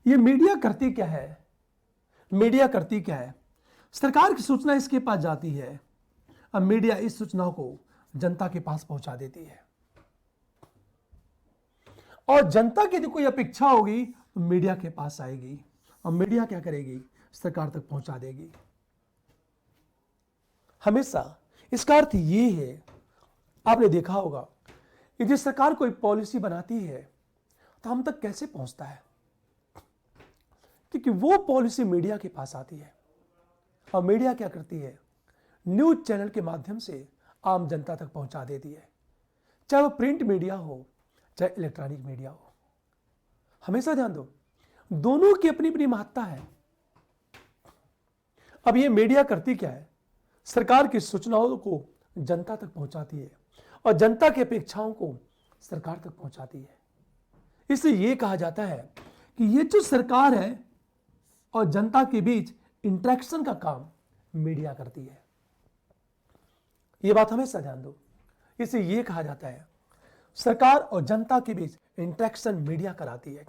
ये मीडिया करती क्या है? मीडिया करती क्या है? सरकार की सूचना इसके पास जाती है, अब मीडिया इस सूचना को जनता के पास पहुंचा देती है। और जनता की यदि कोई अपेक्षा होगी तो मीडिया के पास आएगी, और मीडिया क्या करेगी? सरकार तक पहुंचा देगी। हमेशा इसका अर्थ ये है, आपने देखा होगा कि जिस सरकार कोई पॉलिसी बनाती है तो हम तक कैसे पहुंचता है? क्योंकि वो पॉलिसी मीडिया के पास आती है, और मीडिया क्या करती है? न्यूज चैनल के माध्यम से आम जनता तक पहुंचा देती है, चाहे वो प्रिंट मीडिया हो चाहे इलेक्ट्रॉनिक मीडिया हो। हमेशा ध्यान दो, दोनों की अपनी अपनी महत्ता है। अब ये मीडिया करती क्या है? सरकार की सूचनाओं को जनता तक पहुंचाती है, और जनता की अपेक्षाओं को सरकार तक पहुंचाती है। इसलिए यह कहा जाता है कि ये जो सरकार है और जनता के बीच इंटरेक्शन का काम मीडिया करती है। यह बात हमेशा ध्यान दो। इसलिए यह कहा जाता है सरकार और जनता के बीच इंटरेक्शन मीडिया कराती है।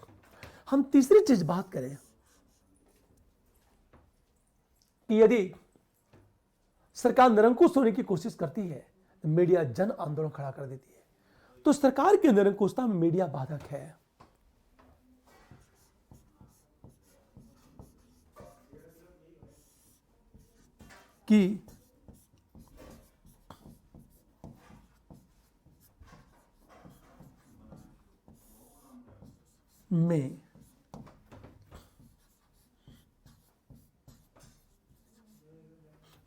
हम तीसरी चीज बात करें कि यदि सरकार निरंकुश होने की कोशिश करती है तो मीडिया जन आंदोलन खड़ा कर देती है। तो सरकार की निरंकुशता में मीडिया बाधक है। कि में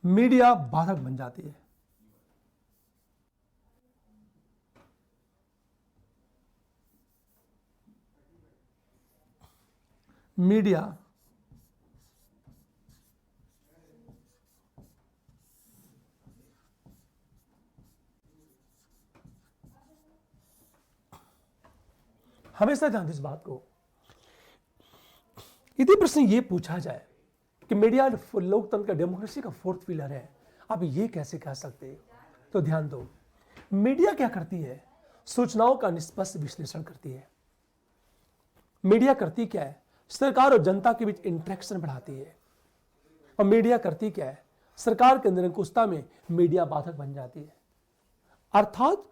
मीडिया बाधक बन जाती है। मीडिया हमेशा ध्यान दो इस बात को। यदि प्रश्न ये पूछा जाए कि मीडिया लोकतंत्र का, डेमोक्रेसी का फोर्थ पिलर है, आप ये कैसे कह सकते हो? तो ध्यान दो, मीडिया क्या करती है? सूचनाओं का निष्पक्ष विश्लेषण करती है। मीडिया करती क्या है? सरकार और जनता के बीच इंटरेक्शन बढ़ाती है। और मीडिया करती क्या है? सरकार के निरंकुशता में मीडिया बाधक बन जाती है। अर्थात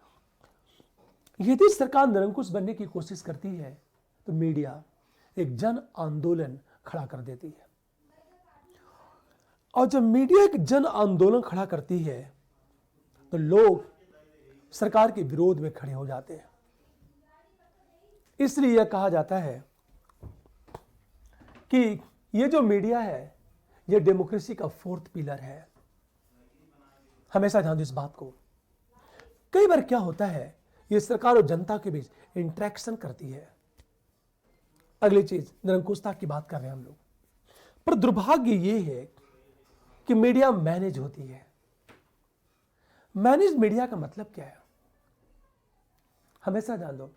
यदि सरकार निरंकुश बनने की कोशिश करती है तो मीडिया एक जन आंदोलन खड़ा कर देती है। और जब मीडिया एक जन आंदोलन खड़ा करती है तो लोग सरकार के विरोध में खड़े हो जाते हैं। इसलिए यह कहा जाता है कि यह जो मीडिया है यह डेमोक्रेसी का फोर्थ पिलर है। हमेशा ध्यान दो इस बात को। कई बार क्या होता है, ये सरकार और जनता के बीच इंटरेक्शन करती है। अगली चीज निरंकुशता की बात कर रहे हैं हम लोग, पर दुर्भाग्य ये है कि मीडिया मैनेज होती है। मैनेज मीडिया का मतलब क्या है, हमेशा जान दो।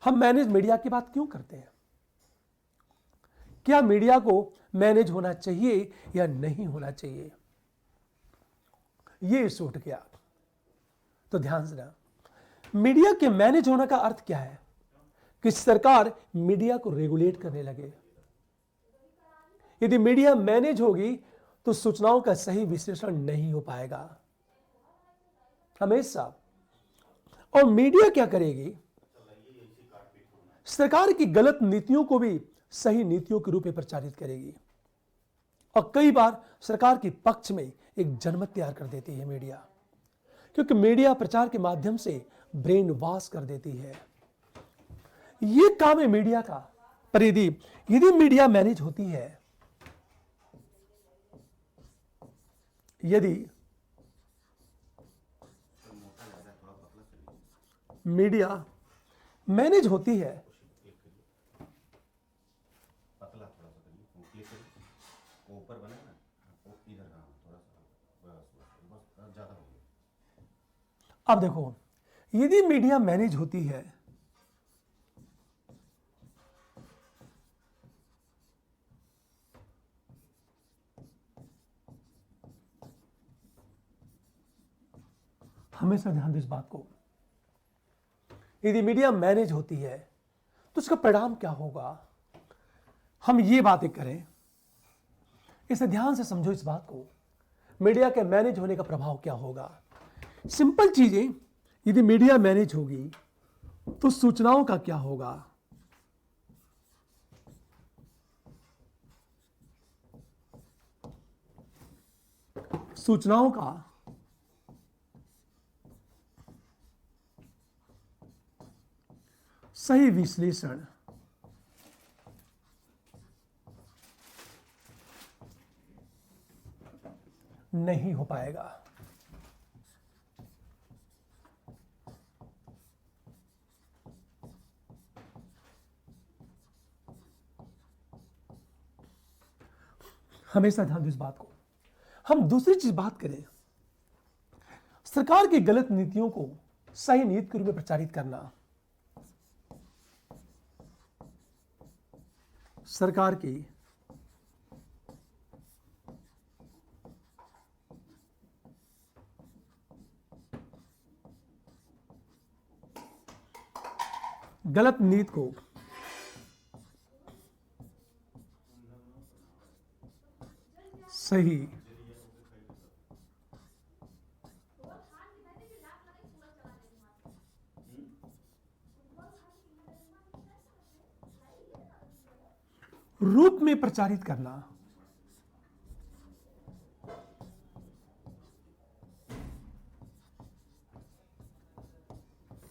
हम मैनेज मीडिया की बात क्यों करते हैं? क्या मीडिया को मैनेज होना चाहिए या नहीं होना चाहिए, ये इशू उठ गया। तो ध्यान से ना, मीडिया के मैनेज होने का अर्थ क्या है कि सरकार मीडिया को रेगुलेट करने लगे। यदि मीडिया मैनेज होगी तो सूचनाओं का सही विश्लेषण नहीं हो पाएगा हमेशा। और मीडिया क्या करेगी, सरकार की गलत नीतियों को भी सही नीतियों के रूप में प्रचारित करेगी, और कई बार सरकार के पक्ष में एक जनमत तैयार कर देती है मीडिया, क्योंकि मीडिया प्रचार के माध्यम से ब्रेन वॉश कर देती है। यह काम है मीडिया का। पर यदि यदि मीडिया मैनेज होती है, यदि मीडिया मैनेज होती है, अब देखो, यदि मीडिया मैनेज होती है हमेशा ध्यान दो इस बात को, यदि मीडिया मैनेज होती है तो उसका परिणाम क्या होगा। हम ये बातें करें, इसे ध्यान से समझो इस बात को, मीडिया के मैनेज होने का प्रभाव क्या होगा। सिंपल चीजें, यदि मीडिया मैनेज होगी तो सूचनाओं का क्या होगा। सूचनाओं का सही विश्लेषण नहीं हो पाएगा। हमेशा ध्यान दो इस बात को। हम दूसरी चीज बात करें, सरकार की गलत नीतियों को सही नीति के रूप में प्रचारित करना। सरकार की गलत नीति को सही रूप में प्रचारित करना।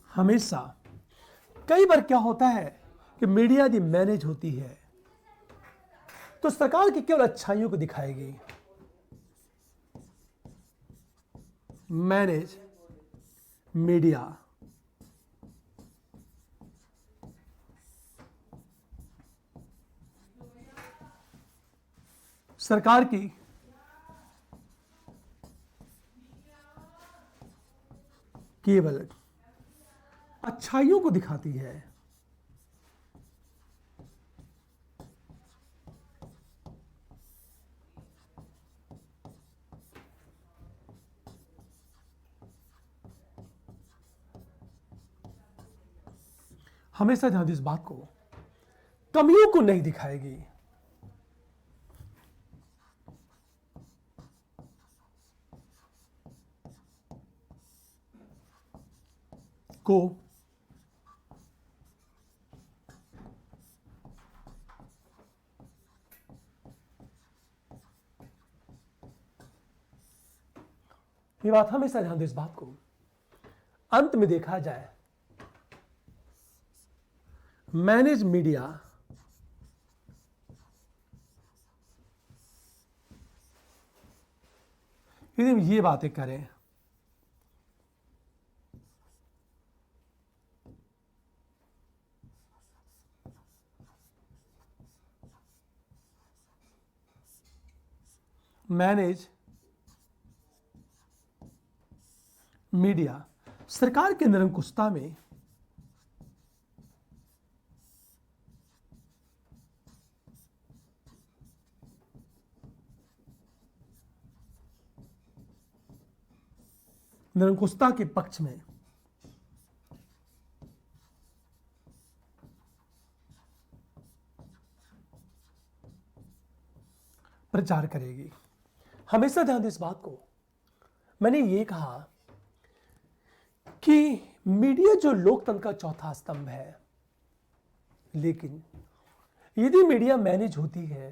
हमेशा कई बार क्या होता है कि मीडिया यदि मैनेज होती है तो सरकार की केवल अच्छाइयों को दिखाएगी। मैनेज मीडिया सरकार की केवल अच्छाइयों को दिखाती है। हमेशा ध्यान दो इस बात को, कमियों को नहीं दिखाएगी। को ये बात हमेशा ध्यान दो इस बात को, अंत में देखा जाए मैनेज मीडिया यदि हम ये बातें करें मैनेज मीडिया सरकार के निरंकुशता में निरंकुशता के पक्ष में प्रचार करेगी। हमेशा ध्यान दें इस बात को। मैंने ये कहा कि मीडिया जो लोकतंत्र का चौथा स्तंभ है, लेकिन यदि मीडिया मैनेज होती है,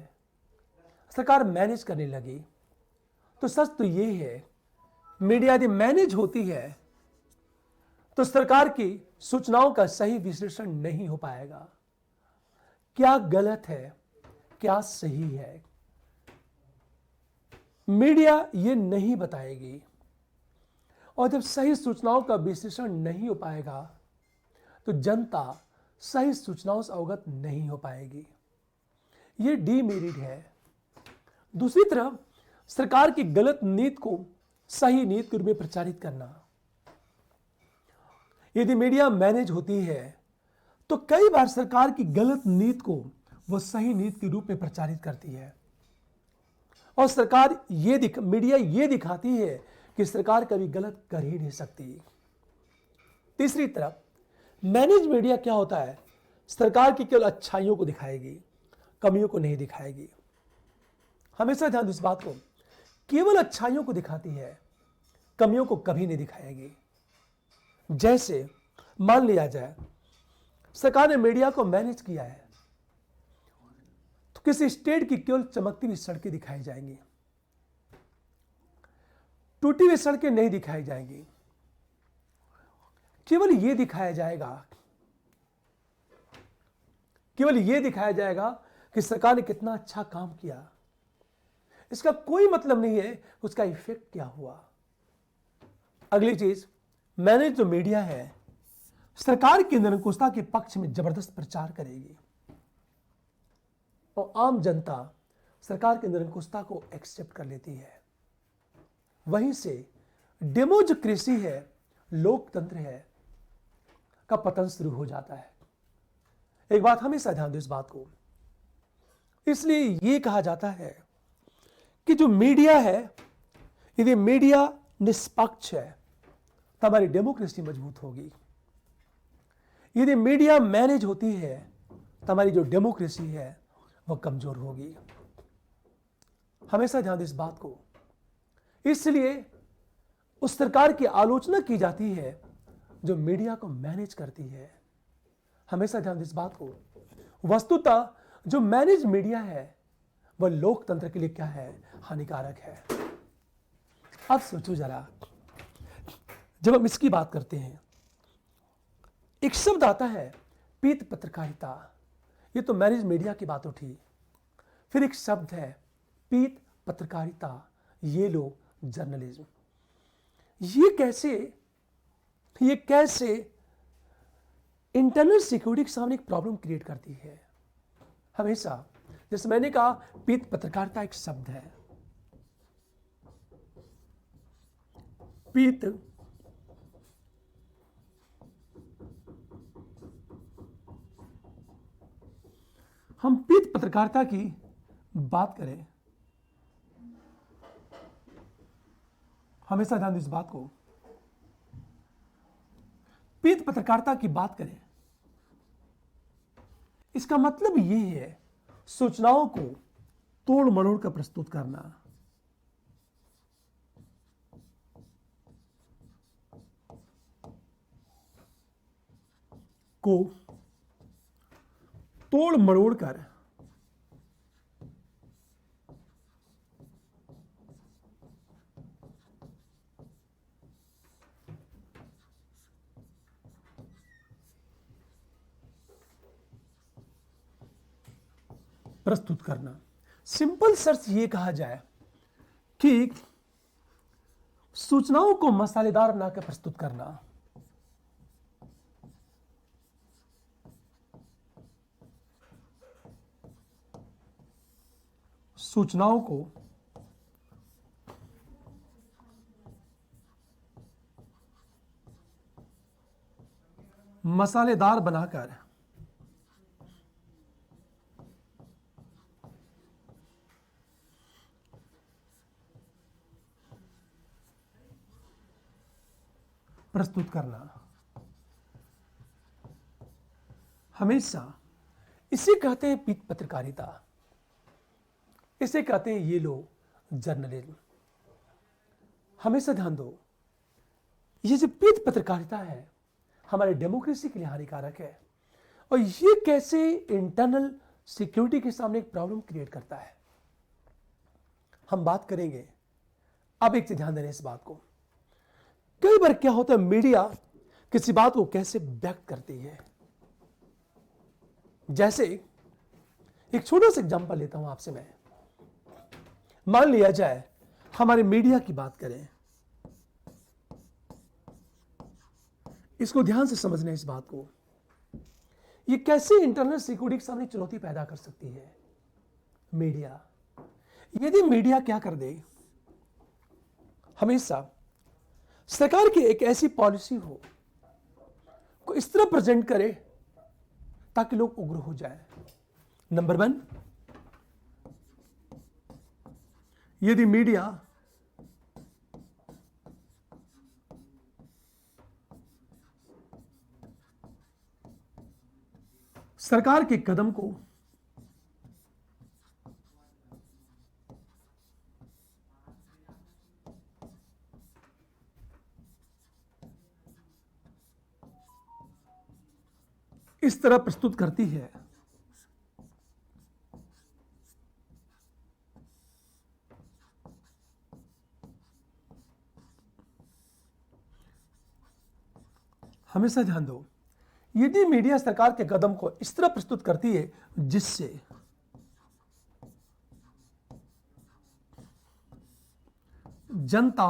सरकार मैनेज करने लगी, तो सच तो ये है, मीडिया यदि मैनेज होती है तो सरकार की सूचनाओं का सही विश्लेषण नहीं हो पाएगा। क्या गलत है, क्या सही है, मीडिया ये नहीं बताएगी। और जब सही सूचनाओं का विश्लेषण नहीं हो पाएगा तो जनता सही सूचनाओं से अवगत नहीं हो पाएगी। ये डीमेरिट है। दूसरी तरफ सरकार की गलत नीति को सही नीति के रूप में प्रचारित करना। यदि मीडिया मैनेज होती है तो कई बार सरकार की गलत नीति को वो सही नीति के रूप में प्रचारित करती है, और सरकार मीडिया ये दिखाती है कि सरकार कभी गलत कर ही नहीं सकती। तीसरी तरफ मैनेज मीडिया क्या होता है, सरकार की केवल अच्छाइयों को दिखाएगी, कमियों को नहीं दिखाएगी। हमेशा ध्यान दें इस बात को, केवल अच्छाइयों को दिखाती है, कमियों को कभी नहीं दिखाएगी। जैसे मान लिया जाए सरकार ने मीडिया को मैनेज किया है तो किसी स्टेट की केवल चमकती हुई सड़कें दिखाई जाएंगी, टूटी हुई सड़कें नहीं दिखाई जाएंगी। केवल यह दिखाया जाएगा कि सरकार ने कितना अच्छा काम किया। इसका कोई मतलब नहीं है उसका इफेक्ट क्या हुआ। अगली चीज, मैंने जो मीडिया है सरकार की निरंकुशता के पक्ष में जबरदस्त प्रचार करेगी, और आम जनता सरकार की निरंकुशता को एक्सेप्ट कर लेती है। वहीं से डेमोक्रेसी है, लोकतंत्र है, का पतन शुरू हो जाता है। एक बात हमेशा ध्यान दो इस बात को। इसलिए यह कहा जाता है कि जो मीडिया है, यदि मीडिया निष्पक्ष है तो हमारी डेमोक्रेसी मजबूत होगी। यदि मीडिया मैनेज होती है तो हमारी जो डेमोक्रेसी है वह कमजोर होगी। हमेशा ध्यान दें इस बात को। इसलिए उस सरकार की आलोचना की जाती है जो मीडिया को मैनेज करती है। हमेशा ध्यान दें इस बात को। वस्तुतः जो मैनेज मीडिया है वह लोकतंत्र के लिए क्या है, हानिकारक है। अब सोचो जरा, जब हम इसकी बात करते हैं, एक शब्द आता है पीत पत्रकारिता। ये तो मैनेज मीडिया की बात उठी। फिर एक शब्द है पीत पत्रकारिता, ये लो जर्नलिज्म। ये कैसे इंटरनल सिक्योरिटी के सामने एक प्रॉब्लम क्रिएट करती है। हमेशा जैसे मैंने कहा, पीत पत्रकारिता एक शब्द है। पीत हम पीत पत्रकारिता की बात करें, हमेशा ध्यान दें इस बात को। पीत पत्रकारिता की बात करें, इसका मतलब यह है सूचनाओं को तोड़ मरोड़ कर प्रस्तुत करना, को तोड़ मरोड़ कर प्रस्तुत करना। सिंपल सर्च ये कहा जाए कि सूचनाओं को मसालेदार बनाकर प्रस्तुत करना। सूचनाओं को मसालेदार बनाकर प्रस्तुत करना। हमेशा इसे कहते हैं पीठ पत्रकारिता, इसे कहते हैं ये लोग जर्नलिज्म। हमेशा ध्यान दो, ये जो पीठ पत्रकारिता है हमारे डेमोक्रेसी के लिए हानिकारक है, और ये कैसे इंटरनल सिक्योरिटी के सामने एक प्रॉब्लम क्रिएट करता है, हम बात करेंगे। अब एक चीज ध्यान देना इस बात को, कई बार क्या होता है, मीडिया किसी बात को कैसे व्यक्त करती है। जैसे एक छोटा सा एग्जांपल लेता हूं आपसे मैं। मान लिया जाए हमारे मीडिया की बात करें, इसको ध्यान से समझना इस बात को, ये कैसे इंटरनल सिक्योरिटी के सामने चुनौती पैदा कर सकती है मीडिया। यदि मीडिया क्या कर दे, हमेशा सरकार की एक ऐसी पॉलिसी हो को इस तरह प्रेजेंट करे ताकि लोग उग्र हो जाए। नंबर 1, यदि मीडिया सरकार के कदम को इस तरह प्रस्तुत करती है हमेशा ध्यान दो, यदि मीडिया सरकार के कदम को इस तरह प्रस्तुत करती है जिससे जनता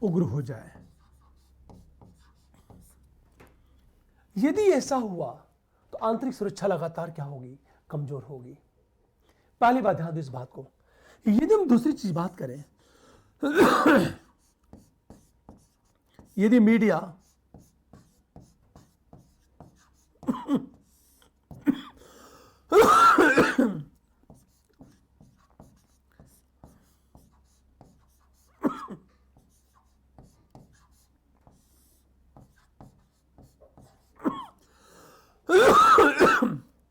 उग्र हो जाए, यदि ऐसा हुआ तो आंतरिक सुरक्षा लगातार क्या होगी, कमजोर होगी। पहली बात ध्यान दो इस बात को। यदि हम दूसरी चीज बात करें, यदि मीडिया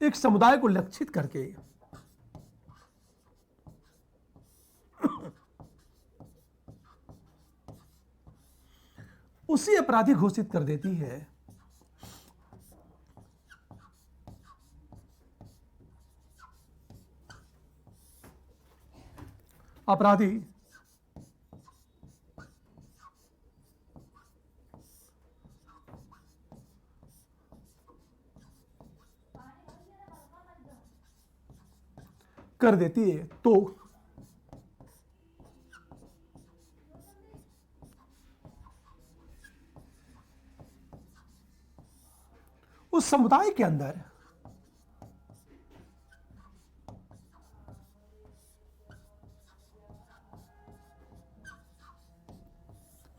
एक समुदाय को लक्षित करके उसी अपराधी घोषित कर देती है, अपराधी कर देती है, तो उस समुदाय के अंदर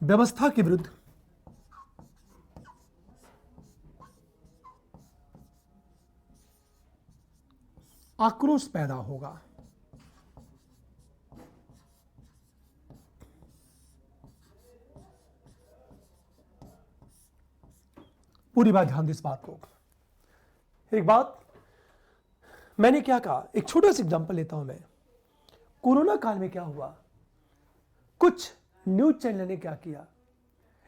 व्यवस्था के विरुद्ध आक्रोश पैदा होगा। पूरी बात ध्यान दो इस बात को। एक बात मैंने क्या कहा, एक छोटा सा एग्जांपल लेता हूं मैं। कोरोना काल में क्या हुआ, कुछ न्यूज चैनल ने क्या किया,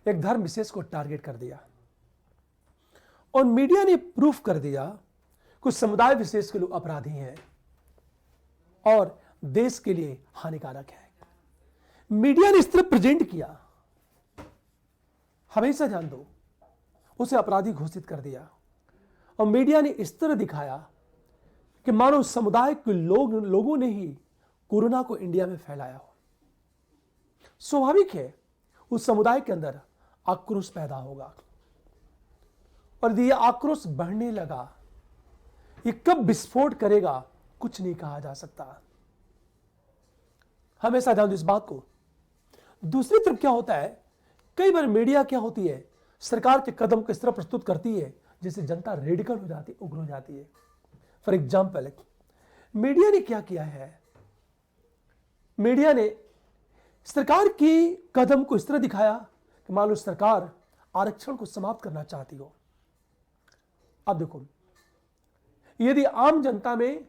एक धर्म विशेष को टारगेट कर दिया और मीडिया ने प्रूफ कर दिया कुछ समुदाय विशेष के लोग अपराधी हैं और देश के लिए हानिकारक है। मीडिया ने इस तरह प्रेजेंट किया, हमेशा ध्यान दो, उसे अपराधी घोषित कर दिया और मीडिया ने इस तरह दिखाया कि मानो समुदाय के लोगों ने ही कोरोना को इंडिया में फैलाया हो। स्वाभाविक है उस समुदाय के अंदर आक्रोश पैदा होगा और यदि यह आक्रोश बढ़ने लगा, ये कब विस्फोट करेगा कुछ नहीं कहा जा सकता। हमेशा ध्यान दो इस बात को। दूसरी तरफ क्या होता है, कई बार मीडिया क्या होती है, सरकार के कदम को इस तरह प्रस्तुत करती है जिससे जनता रेडिकल हो जाती है, उग्र हो जाती है। फॉर एग्जाम्पल, मीडिया ने क्या किया है, मीडिया ने सरकार की कदम को इस तरह दिखाया कि मान लो सरकार आरक्षण को समाप्त करना चाहती हो। अब देखो, यदि आम जनता में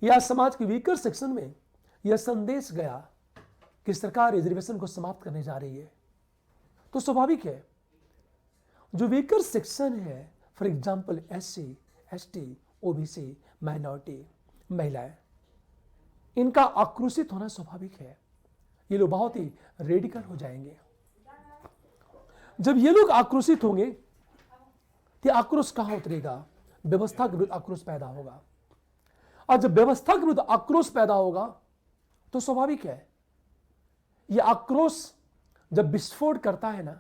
या समाज के वीकर सेक्शन में यह संदेश गया कि सरकार रिजर्वेशन को समाप्त करने जा रही है, तो स्वाभाविक है जो वीकर सेक्शन है, for example SC, ST, OBC, minority, महिलाएं, इनका आक्रोशित होना स्वाभाविक है। ये लोग बहुत ही रेडिकल हो जाएंगे। जब ये लोग आक्रोशित होंगे तो आक्रोश कहां उतरेगा, व्यवस्था के विरुद्ध आक्रोश पैदा होगा। और जब व्यवस्था के विरुद्ध आक्रोश पैदा होगा तो स्वाभाविक है यह आक्रोश जब विस्फोट करता है ना,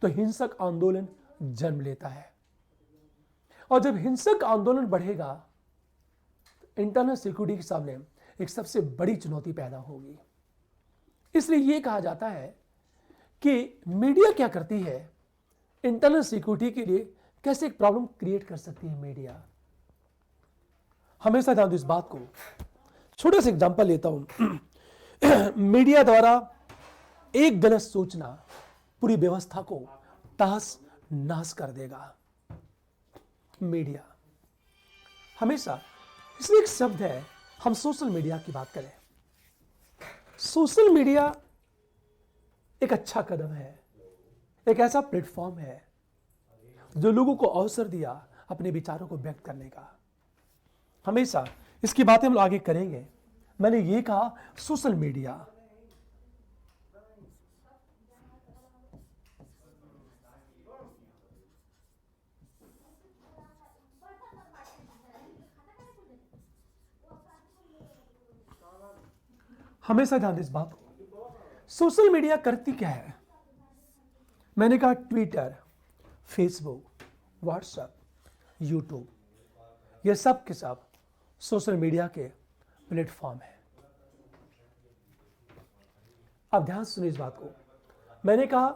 तो हिंसक आंदोलन जन्म लेता है। और जब हिंसक आंदोलन बढ़ेगा तो इंटरनल सिक्योरिटी के सामने एक सबसे बड़ी चुनौती पैदा होगी। इसलिए यह कहा जाता है कि मीडिया क्या करती है, इंटरनल सिक्योरिटी के लिए कैसे एक प्रॉब्लम क्रिएट कर सकती है मीडिया। हमेशा ध्यान दो इस बात को। छोटा सा एग्जांपल लेता हूं। मीडिया द्वारा एक गलत सूचना पूरी व्यवस्था को तहस नहस कर देगा। मीडिया हमेशा, इसमें एक शब्द है, हम सोशल मीडिया की बात करें। सोशल मीडिया एक अच्छा कदम है, एक ऐसा प्लेटफॉर्म है जो लोगों को अवसर दिया अपने विचारों को व्यक्त करने का। हमेशा इसकी बातें हम लोग आगे करेंगे। मैंने ये कहा सोशल मीडिया, हमेशा ध्यान दें इस बात को। सोशल मीडिया करती क्या है, मैंने कहा ट्विटर, फेसबुक, व्हाट्सएप, यूट्यूब, ये सब के सब सोशल मीडिया के प्लेटफॉर्म है। अब ध्यान सुनिए इस बात को। मैंने कहा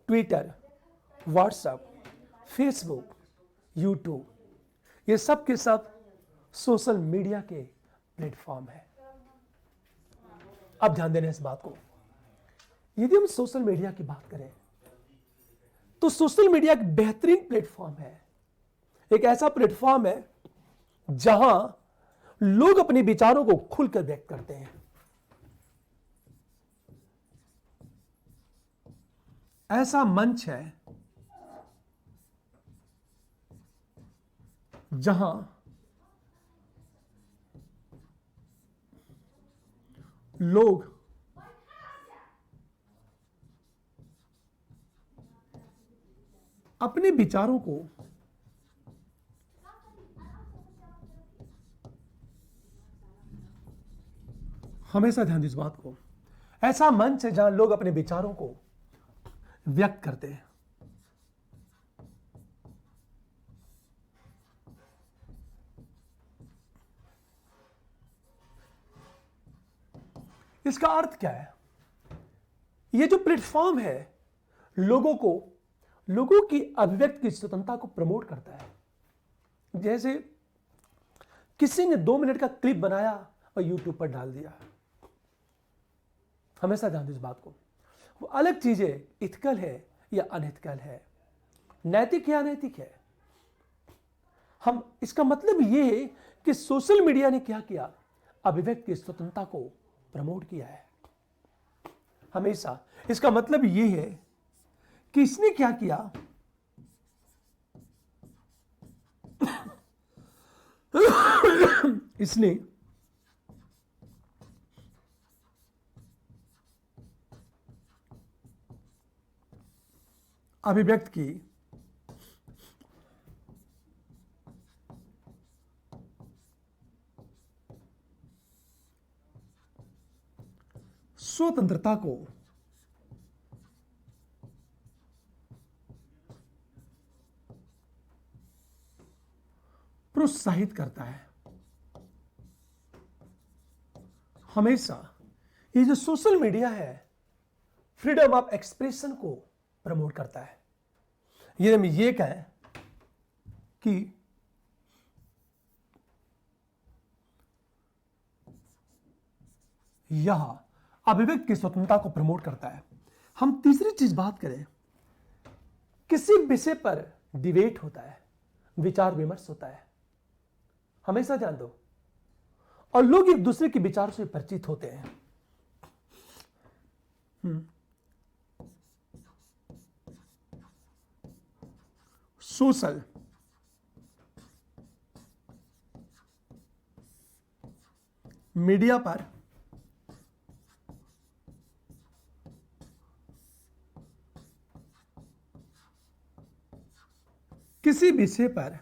ट्विटर, व्हाट्सएप, फेसबुक, यूट्यूब, ये सब के सब सोशल मीडिया के प्लेटफॉर्म है। अब ध्यान देना इस बात को। यदि हम सोशल मीडिया की बात करें तो सोशल मीडिया एक बेहतरीन प्लेटफॉर्म है, एक ऐसा प्लेटफॉर्म है जहां लोग अपने विचारों को खुलकर व्यक्त करते हैं। ऐसा मंच है जहां लोग अपने विचारों को हमेशा ध्यान दीजिए इस बात को, ऐसा मंच है जहां लोग अपने विचारों को व्यक्त करते हैं। इसका अर्थ क्या है, यह जो प्लेटफॉर्म है लोगों की अभिव्यक्ति की स्वतंत्रता को प्रमोट करता है। जैसे किसी ने 2 मिनट का क्लिप बनाया और यूट्यूब पर डाल दिया। हमेशा ध्यान दीजिए इस बात को। वो अलग चीजें इथिकल है या अनइथिकल है, नैतिक या अनैतिक है। हम इसका मतलब यह है कि सोशल मीडिया ने क्या किया, अभिव्यक्ति की स्वतंत्रता को प्रमोट किया है। हमेशा इसका मतलब यह है कि इसने क्या किया, इसने अभिव्यक्त की स्वतंत्रता को प्रोत्साहित करता है। हमेशा ये जो सोशल मीडिया है फ्रीडम ऑफ एक्सप्रेशन को प्रमोट करता है। ये हम ये कहें कि यह अभिव्यक्ति की स्वतंत्रता को प्रमोट करता है। हम तीसरी चीज बात करें, किसी विषय पर डिबेट होता है, विचार विमर्श होता है, हमेशा ध्यान दो, और लोग एक दूसरे के विचारों से परिचित होते हैं। सोशल मीडिया पर किसी विषय पर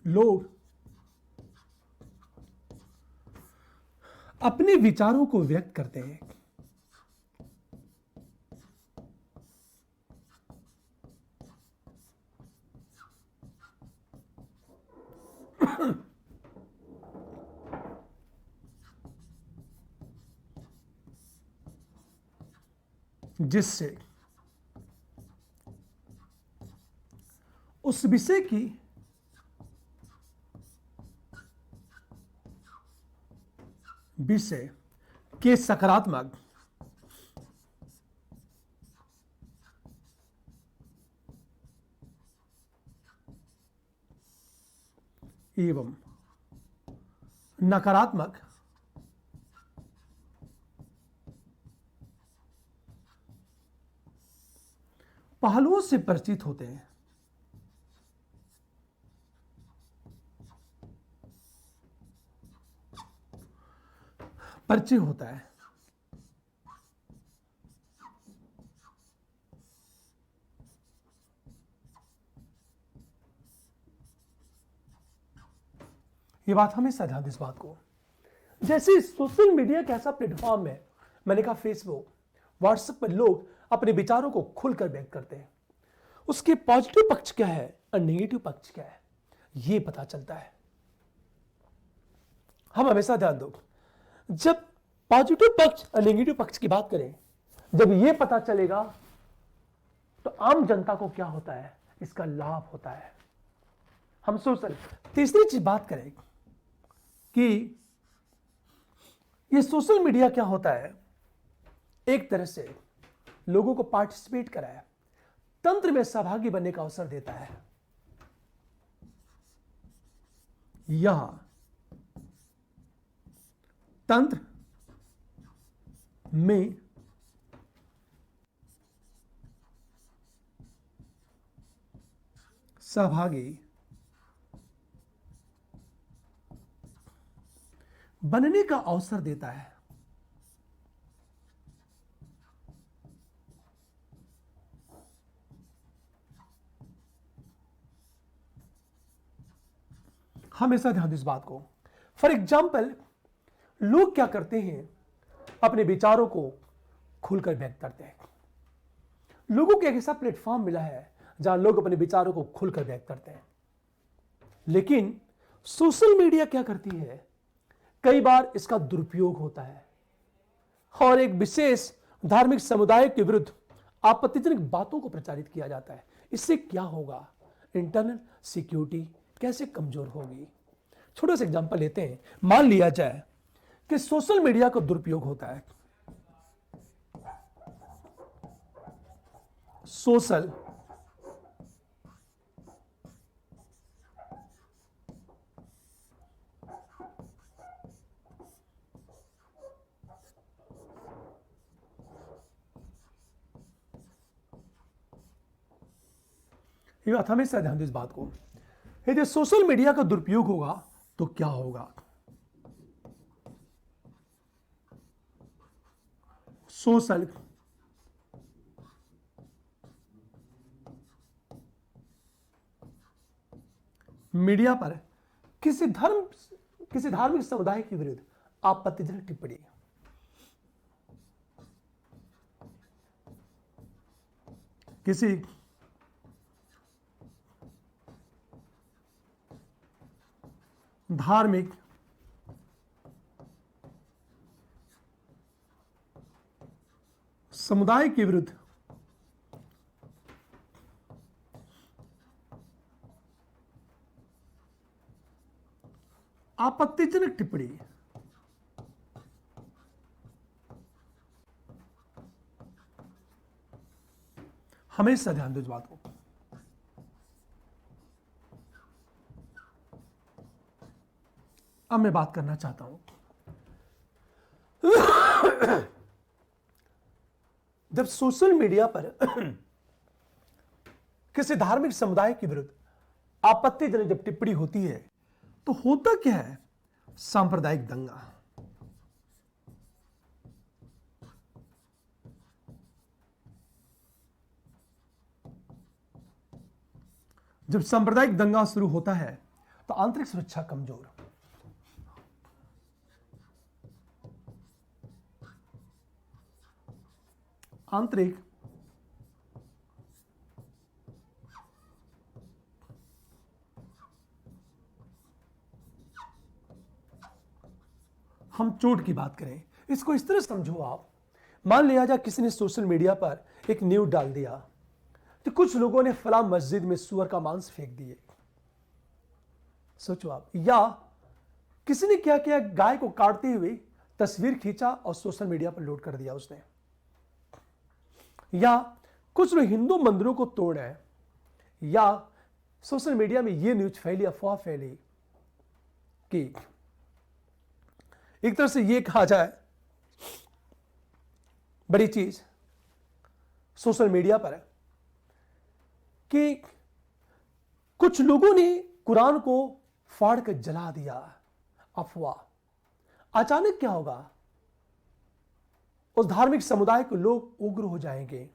लोग अपने विचारों को व्यक्त करते हैं। जिससे उस विषय की विषय के सकारात्मक एवं नकारात्मक पहलुओं से परिचित होते हैं। परिचय होता है। ये बात हमेशा ध्यान दें इस बात को। जैसे सोशल मीडिया एक ऐसा प्लेटफॉर्म है, मैंने कहा फेसबुक, व्हाट्सएप पर लोग अपने विचारों को खुलकर व्यक्त करते हैं। उसके पॉजिटिव पक्ष क्या है और नेगेटिव पक्ष क्या है, यह पता चलता है। हम हमेशा ध्यान दो, जब पॉजिटिव पक्ष और नेगेटिव पक्ष की बात करें, जब यह पता चलेगा तो आम जनता को क्या होता है, इसका लाभ होता है। हम सोशल तीसरी चीज बात करें कि ये सोशल मीडिया क्या होता है, एक तरह से लोगों को पार्टिसिपेट कराया, तंत्र में सहभागी बनने का अवसर देता है। यह तंत्र में सहभागी बनने का अवसर देता है। हमेशा ध्यान दें इस बात को। फॉर एग्जाम्पल, लोग क्या करते हैं, अपने विचारों को खुलकर व्यक्त करते हैं। लोगों को एक ऐसा प्लेटफॉर्म मिला है जहां लोग अपने विचारों को खुलकर व्यक्त करते हैं। लेकिन सोशल मीडिया क्या करती है, कई बार इसका दुरुपयोग होता है और एक विशेष धार्मिक समुदाय के विरुद्ध आपत्तिजनक बातों को प्रचारित किया जाता है। इससे क्या होगा, इंटरनल सिक्योरिटी कैसे कमजोर होगी। छोटा सा एग्जांपल लेते हैं। मान लिया जाए कि सोशल मीडिया का दुरुपयोग होता है। सोशल ये बात हमेशा ध्यान दें इस बात को। यदि सोशल मीडिया का दुरुपयोग होगा तो क्या होगा। सोशल मीडिया पर किसी धार्मिक समुदाय के विरुद्ध आपत्तिजनक टिप्पणी, किसी धार्मिक समुदाय के विरुद्ध आपत्तिजनक टिप्पणी हमेशा ध्यान दो इस बात को। अब मैं बात करना चाहता हूं, जब सोशल मीडिया पर किसी धार्मिक समुदाय के विरुद्ध आपत्तिजनक जब टिप्पणी होती है तो होता क्या है? सांप्रदायिक दंगा। जब सांप्रदायिक दंगा शुरू होता है तो आंतरिक सुरक्षा कमजोर, आंतरिक हम चोट की बात करें, इसको इस तरह समझो आप, मान लिया जाए किसी ने सोशल मीडिया पर एक न्यूज डाल दिया तो कुछ लोगों ने फला मस्जिद में सुअर का मांस फेंक दिए, सोचो आप। या किसी ने क्या किया, गाय को काटते हुए तस्वीर खींचा और सोशल मीडिया पर लोड कर दिया उसने। या कुछ लोग हिंदू मंदिरों को तोड़ रहे हैं, या सोशल मीडिया में यह न्यूज फैली, अफवाह फैली कि एक तरह से यह कहा जाए, बड़ी चीज सोशल मीडिया पर है कि कुछ लोगों ने कुरान को फाड़ कर जला दिया। अफवाह। अचानक क्या होगा? उस धार्मिक समुदाय के लोग उग्र हो जाएंगे,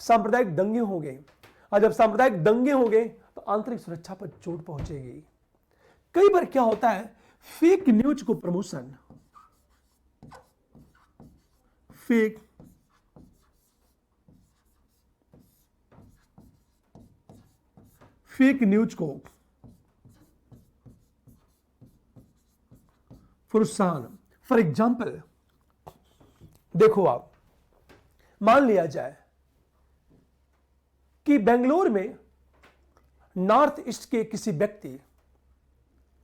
सांप्रदायिक दंगे होंगे, और जब सांप्रदायिक दंगे होंगे तो आंतरिक सुरक्षा पर चोट पहुंचेगी। कई बार क्या होता है, फेक न्यूज को प्रमोशन, फेक न्यूज को प्रोत्साहन। फॉर एग्जाम्पल देखो आप, मान लिया जाए कि बेंगलोर में नॉर्थ ईस्ट के किसी व्यक्ति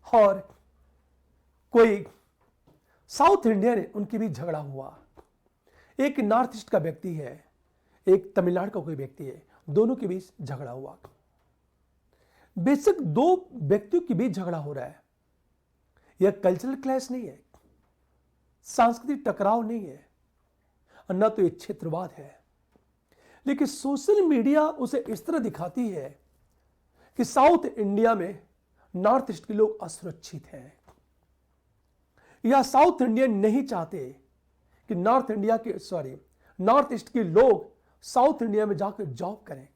और कोई साउथ इंडियन है, उनके बीच झगड़ा हुआ। एक नॉर्थ ईस्ट का व्यक्ति है, एक तमिलनाडु का कोई व्यक्ति है, दोनों के बीच झगड़ा हुआ। बेशक दो व्यक्तियों के बीच झगड़ा हो रहा है, यह कल्चरल क्लैश नहीं है, सांस्कृतिक टकराव नहीं है, और न तो यह क्षेत्रवाद है। लेकिन सोशल मीडिया उसे इस तरह दिखाती है कि साउथ इंडिया में नॉर्थ ईस्ट के लोग असुरक्षित हैं, या साउथ इंडियन नहीं चाहते कि नॉर्थ ईस्ट के लोग साउथ इंडिया में जाकर जॉब करें।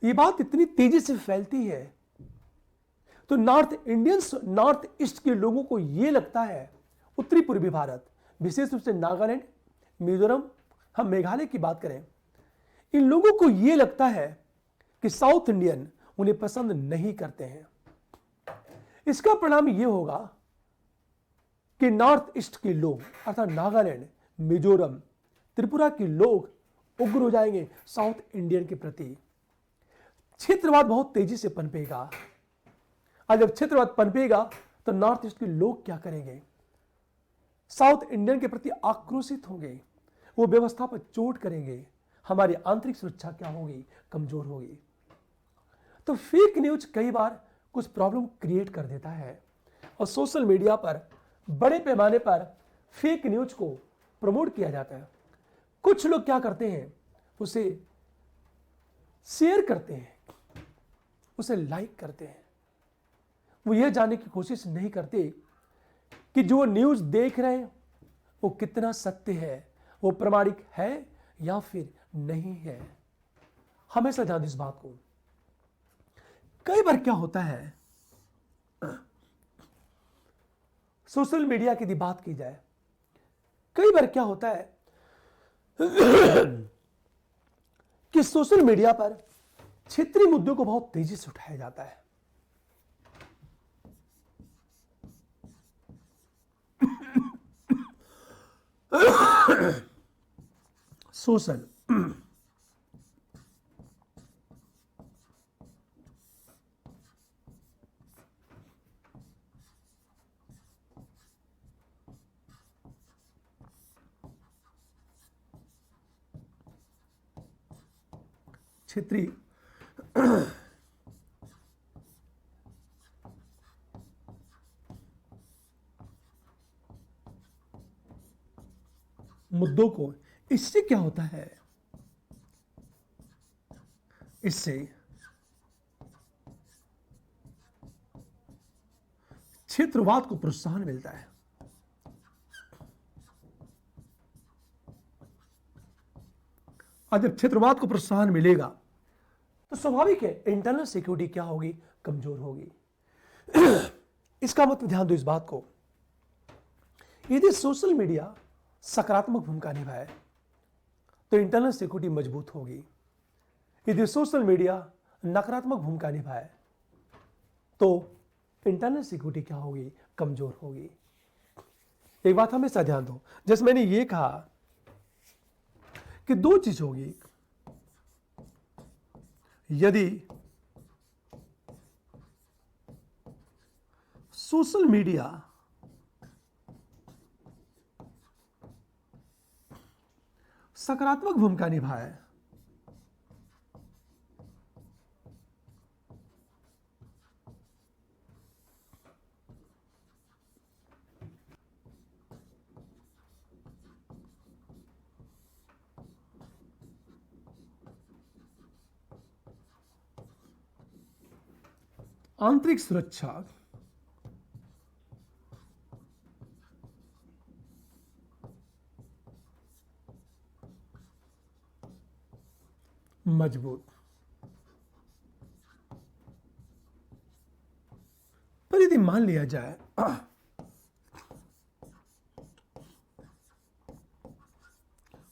यह बात इतनी तेजी से फैलती है तो नॉर्थ ईस्ट के लोगों को यह लगता है, उत्तरी पूर्वी भारत, विशेष रूप से नागालैंड, मिजोरम, हम मेघालय की बात करें, इन लोगों को यह लगता है कि साउथ इंडियन उन्हें पसंद नहीं करते हैं। इसका परिणाम यह होगा कि नॉर्थ ईस्ट के लोग अर्थात नागालैंड, मिजोरम, त्रिपुरा के लोग उग्र हो जाएंगे साउथ इंडियन के प्रति। क्षेत्रवाद बहुत तेजी से पनपेगा, और जब क्षेत्रवाद पनपेगा तो नॉर्थ ईस्ट के लोग क्या करेंगे? साउथ इंडियन के प्रति आक्रोशित होंगे, वो व्यवस्था पर चोट करेंगे, हमारी आंतरिक सुरक्षा क्या होगी? कमजोर होगी। तो फेक न्यूज कई बार कुछ प्रॉब्लम क्रिएट कर देता है, और सोशल मीडिया पर बड़े पैमाने पर फेक न्यूज को प्रमोट किया जाता है। कुछ लोग क्या करते हैं, उसे शेयर करते हैं, उसे लाइक करते हैं। वो यह जानने की कोशिश नहीं करते कि जो न्यूज देख रहे हैं वो कितना सत्य है, वो प्रामाणिक है या फिर नहीं है। हमेशा ध्यान इस बात को। कई बार क्या होता है, सोशल मीडिया की यदि बात की जाए, कई बार क्या होता है कि सोशल मीडिया पर क्षेत्रीय मुद्दों को बहुत तेजी से उठाया जाता है। सोशल क्षेत्रीय मुद्दों को, इससे क्या होता है, इससे क्षेत्रवाद को प्रोत्साहन मिलता है। और जब क्षेत्रवाद को प्रोत्साहन मिलेगा तो स्वाभाविक है इंटरनल सिक्योरिटी क्या होगी, कमजोर होगी। इसका मतलब ध्यान दो इस बात को, यदि सोशल मीडिया सकारात्मक भूमिका निभाए तो इंटरनल सिक्योरिटी मजबूत होगी। यदि सोशल मीडिया नकारात्मक भूमिका निभाए तो इंटरनल सिक्योरिटी क्या होगी, कमजोर होगी। एक बात हमेशा ध्यान दो, जैसे मैंने ये कहा कि दो चीज होगी, यदि सोशल मीडिया सकारात्मक भूमिका निभाए आंतरिक सुरक्षा मजबूत, पर यदि मान लिया जाए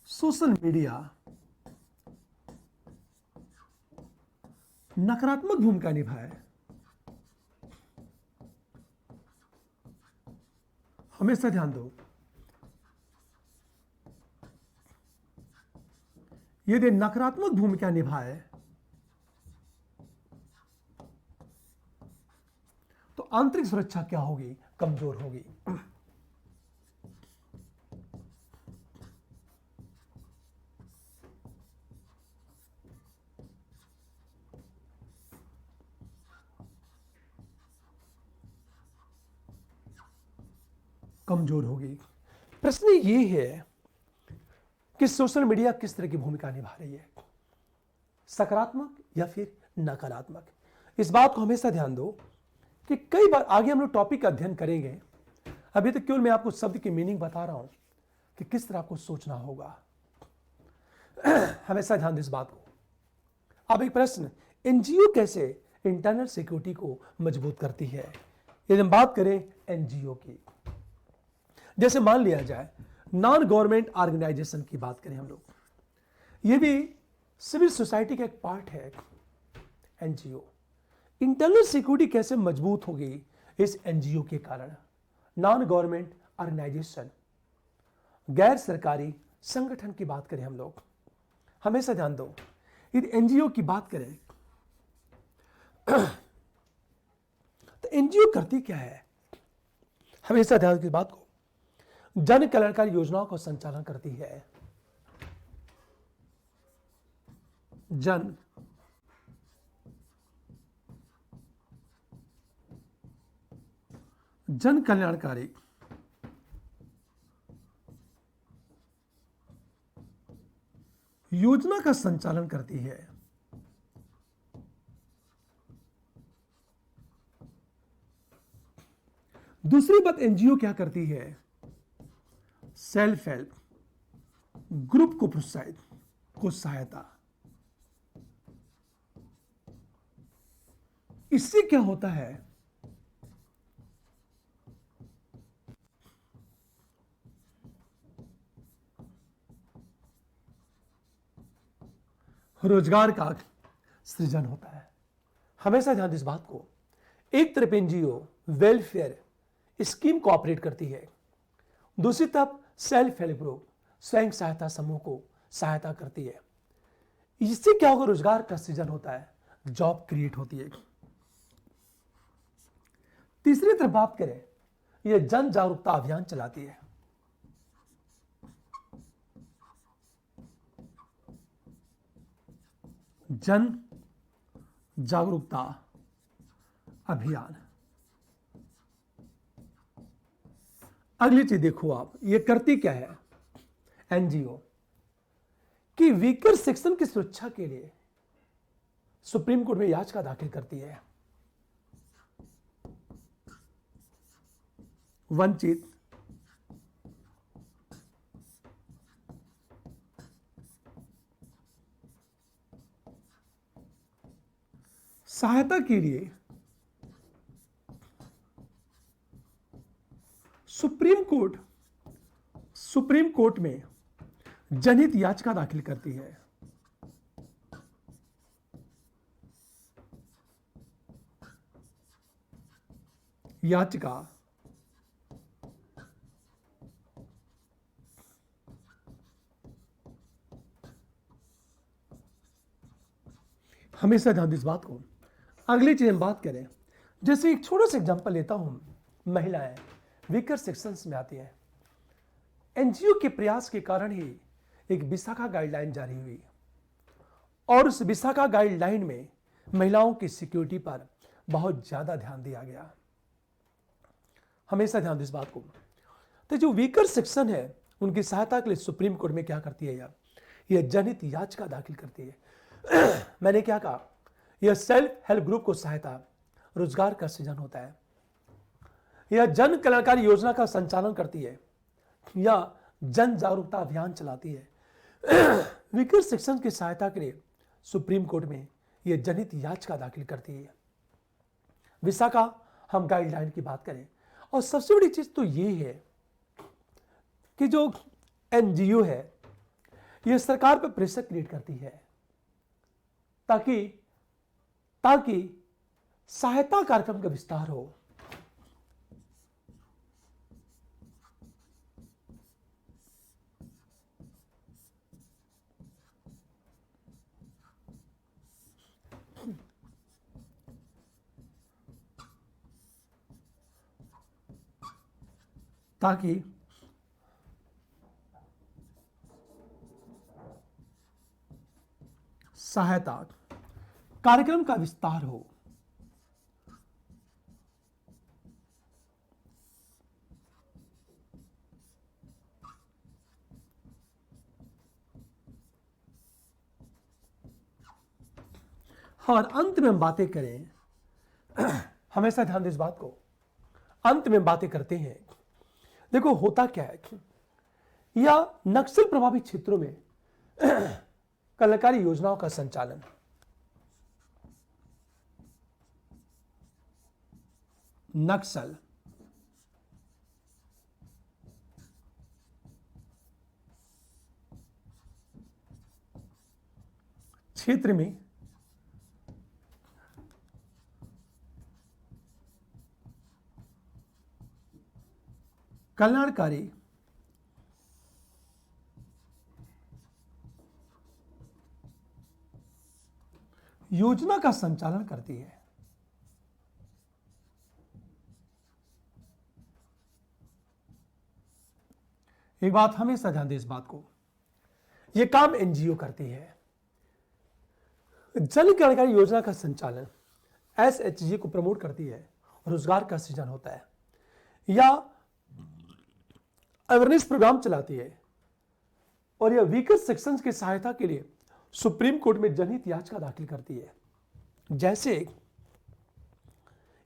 सोशल मीडिया नकारात्मक भूमिका निभाए, हमेशा ध्यान दो, यदि नकारात्मक भूमिका निभाए तो आंतरिक सुरक्षा क्या होगी, कमजोर होगी। कमजोर होगी। प्रश्न ये है कि सोशल मीडिया किस तरह की भूमिका निभा रही है, सकारात्मक या फिर नकारात्मक। इस बात को हमेशा ध्यान दो कि कई बार आगे हम लोग टॉपिक का अध्ययन करेंगे, अभी तो केवल मैं आपको शब्द की मीनिंग बता रहा हूं कि किस तरह आपको सोचना होगा। हमेशा ध्यान दो इस बात को। अब एक प्रश्न, एनजीओ कैसे इंटरनल सिक्योरिटी को मजबूत करती है। यदि हम बात करें एनजीओ की, जैसे मान लिया जाए नॉन गवर्नमेंट ऑर्गेनाइजेशन की बात करें हम लोग, ये भी सिविल सोसाइटी का एक पार्ट है एनजीओ। इंटरनल सिक्योरिटी कैसे मजबूत होगी इस एनजीओ के कारण। नॉन गवर्नमेंट ऑर्गेनाइजेशन, गैर सरकारी संगठन की बात करें हम लोग, हमेशा ध्यान दो, यदि एनजीओ की बात करें तो एनजीओ करती क्या है, हमेशा ध्यान की बात को, जन कल्याणकारी योजनाओं का संचालन करती है। जन कल्याणकारी योजना का संचालन करती है। दूसरी बात एनजीओ क्या करती है, सेल्फ हेल्प ग्रुप को प्रोत्साहित, को सहायता। इससे क्या होता है, रोजगार का सृजन होता है। हमेशा ध्यान दें इस बात को। एक तरफ एनजीओ वेलफेयर स्कीम को ऑपरेट करती है, दूसरी तरफ सेल्फ हेल्प ग्रुप स्वयं सहायता समूह को सहायता करती है। इससे क्या होगा, रोजगार का सृजन होता है, जॉब क्रिएट होती है। तीसरी तरफ बात करें, यह जन जागरूकता अभियान चलाती है। जन जागरूकता अभियान। अगली चीज देखो आप, ये करती क्या है एनजीओ, कि वीकर सेक्शन की सुरक्षा के लिए सुप्रीम कोर्ट में याचिका दाखिल करती है। वंचित सहायता के लिए सुप्रीम कोर्ट में जनहित याचिका दाखिल करती है। याचिका हमेशा ध्यान इस बात को। अगली चीज हम बात करें, जैसे एक छोटा सा एग्जांपल लेता हूं, महिलाएं वीकर सेक्शंस में आती हैं। एनजीओ के प्रयास के कारण ही एक विशाखा गाइडलाइन जारी हुई और उस विशाखा गाइडलाइन में महिलाओं की सिक्योरिटी पर बहुत ज्यादा ध्यान दिया गया। हमेशा ध्यान दो इस बात को। तो जो वीकर सेक्शन है उनकी सहायता के लिए सुप्रीम कोर्ट में क्या करती है यार, यह जनहित याचिका दाखिल करती है। मैंने क्या कहा, यह सेल्फ हेल्प ग्रुप को सहायता, रोजगार का सृजन होता है, यह जन कल्याणकारी योजना का संचालन करती है, या जन जागरूकता अभियान चलाती है। वीकर सेक्शन की सहायता के लिए सुप्रीम कोर्ट में यह जनहित याचिका दाखिल करती है। विशाखा हम गाइडलाइन की बात करें, और सबसे बड़ी चीज तो ये है कि जो एनजीओ है यह सरकार पर प्रेशर क्रिएट करती है ताकि सहायता कार्यक्रम का विस्तार हो। ताकि सहायता कार्यक्रम का विस्तार हो। और अंत में हम बातें करें, हमेशा ध्यान दें इस बात को, अंत में बातें करते हैं। देखो होता क्या है, या नक्सल प्रभावित क्षेत्रों में कल्याणकारी योजनाओं का संचालन, नक्सल क्षेत्र में कल्याणकारी योजना का संचालन करती है। एक बात हमेशा ध्यान दें इस बात को, यह काम एनजीओ करती है। जन कल्याणकारी योजना का संचालन एसएचजी को प्रमोट करती है, रोजगार का सृजन होता है, या अवेयरनेस प्रोग्राम चलाती है, और यह वीकर सेक्शंस की सहायता के लिए सुप्रीम कोर्ट में जनहित याचिका दाखिल करती है। जैसे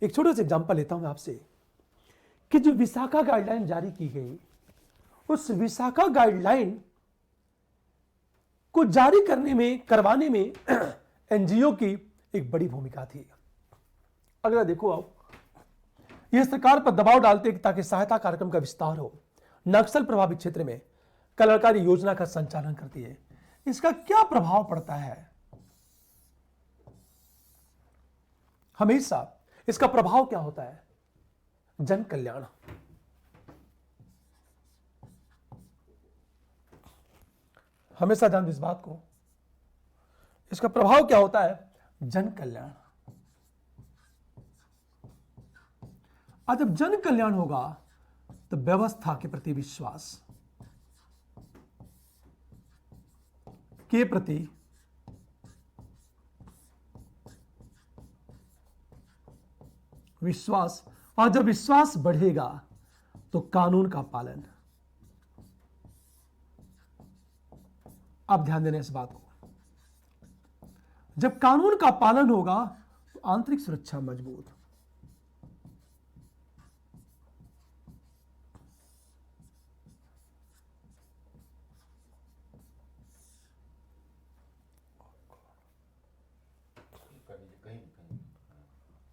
एक छोटा सा एग्जांपल लेता हूं आपसे, कि जो विशाखा गाइडलाइन जारी की गई, उस विशाखा गाइडलाइन को जारी करवाने में एनजीओ की एक बड़ी भूमिका थी। अगला देखो आप, यह सरकार पर दबाव डालते ताकि सहायता कार्यक्रम का विस्तार हो, नक्सल प्रभावित क्षेत्र में कल्याणकारी योजना का संचालन करती है। इसका क्या प्रभाव पड़ता है? हमेशा इसका प्रभाव क्या होता है? जन कल्याण। हमेशा ध्यान दें इस बात को। इसका प्रभाव क्या होता है? जन कल्याण। आज जब जन कल्याण होगा तो व्यवस्था के प्रति विश्वास, के प्रति विश्वास, और जब विश्वास बढ़ेगा तो कानून का पालन। अब ध्यान देना इस बात को। जब कानून का पालन होगा तो आंतरिक सुरक्षा मजबूत।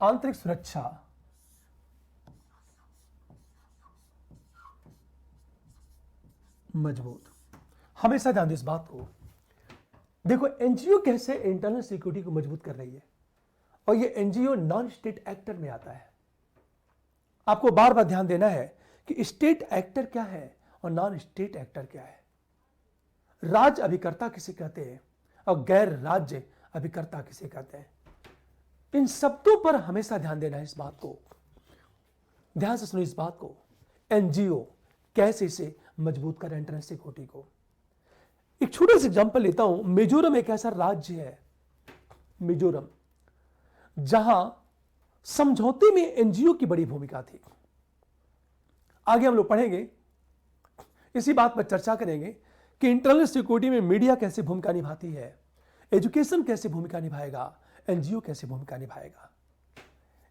आंतरिक सुरक्षा मजबूत। हमेशा ध्यान दें इस बात को। देखो, एनजीओ कैसे इंटरनल सिक्योरिटी को मजबूत कर रही है, और ये एनजीओ नॉन स्टेट एक्टर में आता है। आपको बार बार ध्यान देना है कि स्टेट एक्टर क्या है और नॉन स्टेट एक्टर क्या है। राज्य अभिकर्ता किसे कहते हैं और गैर राज्य अभिकर्ता किसे कहते हैं। इन शब्दों पर हमेशा ध्यान देना है इस बात को। ध्यान से सुनो इस बात को। एनजीओ कैसे इसे मजबूत कर इंटरनल सिक्योरिटी को। एक छोटा सा एग्जांपल लेता हूं। मिजोरम एक ऐसा राज्य है, मिजोरम, जहां समझौते में एनजीओ की बड़ी भूमिका थी। आगे हम लोग पढ़ेंगे, इसी बात पर चर्चा करेंगे कि इंटरनल सिक्योरिटी में मीडिया कैसे भूमिका निभाती है, एजुकेशन कैसे भूमिका निभाएगा, एनजीओ कैसे भूमिका निभाएगा।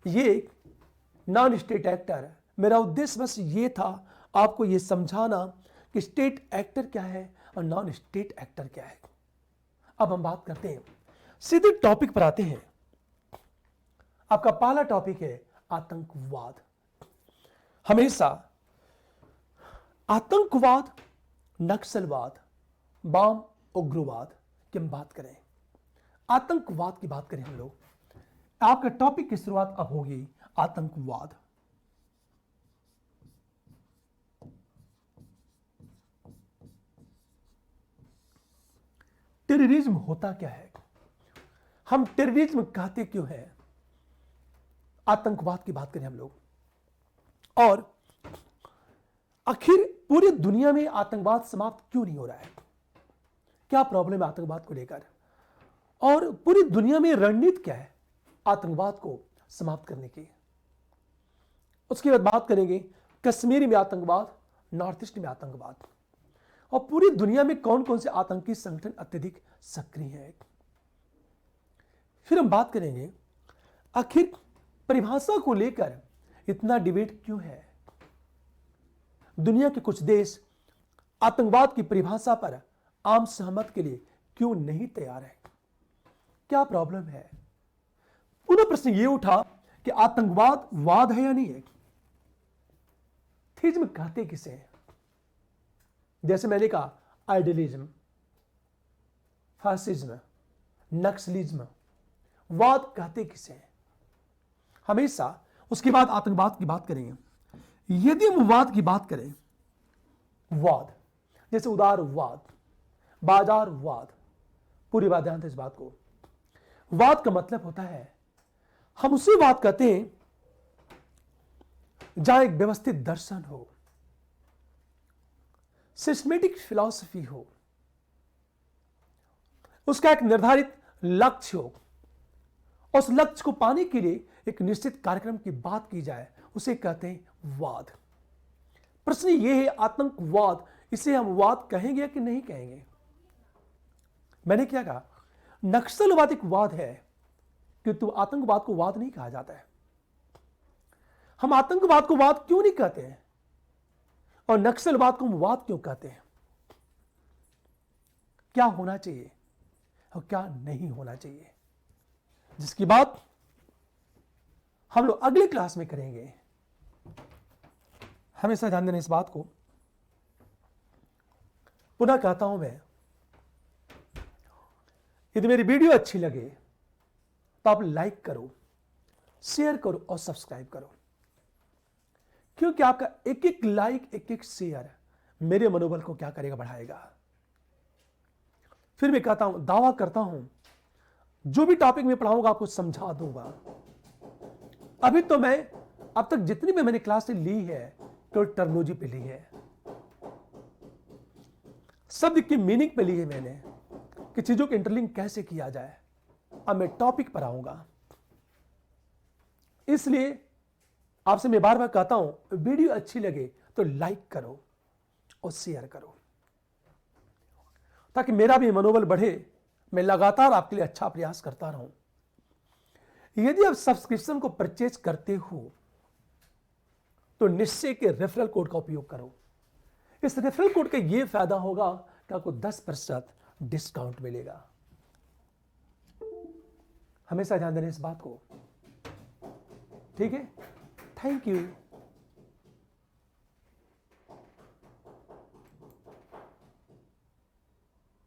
ये नॉन स्टेट एक्टर, मेरा उद्देश्य बस ये था आपको ये समझाना कि स्टेट एक्टर क्या है और नॉन स्टेट एक्टर क्या है। अब हम बात करते हैं, सीधे टॉपिक पर आते हैं। आपका पहला टॉपिक है आतंकवाद। हमेशा आतंकवाद, नक्सलवाद, बम उग्रवाद की हम बात करें, आतंकवाद की बात करें हम लोग, आपका टॉपिक की शुरुआत अब होगी आतंकवाद। टेररिज्म होता क्या है, हम टेररिज्म कहते क्यों हैं, आतंकवाद की बात करें हम लोग, और आखिर पूरी दुनिया में आतंकवाद समाप्त क्यों नहीं हो रहा है, क्या प्रॉब्लम है आतंकवाद को लेकर, और पूरी दुनिया में रणनीति क्या है आतंकवाद को समाप्त करने की। उसके बाद बात करेंगे कश्मीर में आतंकवाद, नॉर्थ ईस्ट में आतंकवाद, और पूरी दुनिया में कौन कौन से आतंकी संगठन अत्यधिक सक्रिय हैं। फिर हम बात करेंगे आखिर परिभाषा को लेकर इतना डिबेट क्यों है, दुनिया के कुछ देश आतंकवाद की परिभाषा पर आम सहमत के लिए क्यों नहीं तैयार है, क्या प्रॉब्लम है। पुनः प्रश्न यह उठा कि आतंकवाद वाद है या नहीं है। थीज्म कहते किसे हैं, जैसे मैंने कहा आइडियलिज्म, फासिज्म, नक्सलिज्म, वाद कहते किसे हैं। हमेशा उसके बाद आतंकवाद की बात करेंगे। यदि हम वाद की बात करें, वाद जैसे उदारवाद, बाजारवाद, पूरी बात ध्यान दें इस बात को। वाद का मतलब होता है, हम उसे वाद कहते हैं जहां एक व्यवस्थित दर्शन हो, सिस्टमेटिक फिलॉसफी हो, उसका एक निर्धारित लक्ष्य हो, उस लक्ष्य को पाने के लिए एक निश्चित कार्यक्रम की बात की जाए, उसे कहते हैं वाद। प्रश्न यह है आतंकवाद, इसे हम वाद कहेंगे कि नहीं कहेंगे। मैंने क्या कहा, नक्सलवाद एक वाद है, किंतु आतंकवाद को वाद नहीं कहा जाता है। हम आतंकवाद को वाद क्यों नहीं कहते हैं और नक्सलवाद को हम वाद क्यों कहते हैं, क्या होना चाहिए और क्या नहीं होना चाहिए, जिसकी बात हम लोग अगले क्लास में करेंगे। हमेशा ध्यान देना इस बात को। पुनः कहता हूं मैं, यदि मेरी वीडियो अच्छी लगे तो आप लाइक करो, शेयर करो और सब्सक्राइब करो, क्योंकि आपका एक एक लाइक, एक एक शेयर मेरे मनोबल को क्या करेगा, बढ़ाएगा। फिर मैं कहता हूं, दावा करता हूं, जो भी टॉपिक मैं पढ़ाऊंगा आपको समझा दूंगा। अभी तो मैं अब तक जितनी भी मैंने क्लासें ली है तो टर्मिनोलॉजी पे ली है, शब्द की मीनिंग पे ली है मैंने, कि चीजों के इंटरलिंक कैसे किया जाए। अब मैं टॉपिक पर आऊंगा। इसलिए आपसे मैं बार बार कहता हूं, वीडियो अच्छी लगे तो लाइक करो और शेयर करो, ताकि मेरा भी मनोबल बढ़े, मैं लगातार आपके लिए अच्छा प्रयास करता रहूं। यदि आप सब्सक्रिप्शन को परचेज करते हो तो निश्चय के रेफरल कोड का उपयोग करो। इस रेफरल कोड का यह फायदा होगा कि आपको 10% डिस्काउंट मिलेगा। हमेशा ध्यान देना इस बात को, ठीक है? Thank you.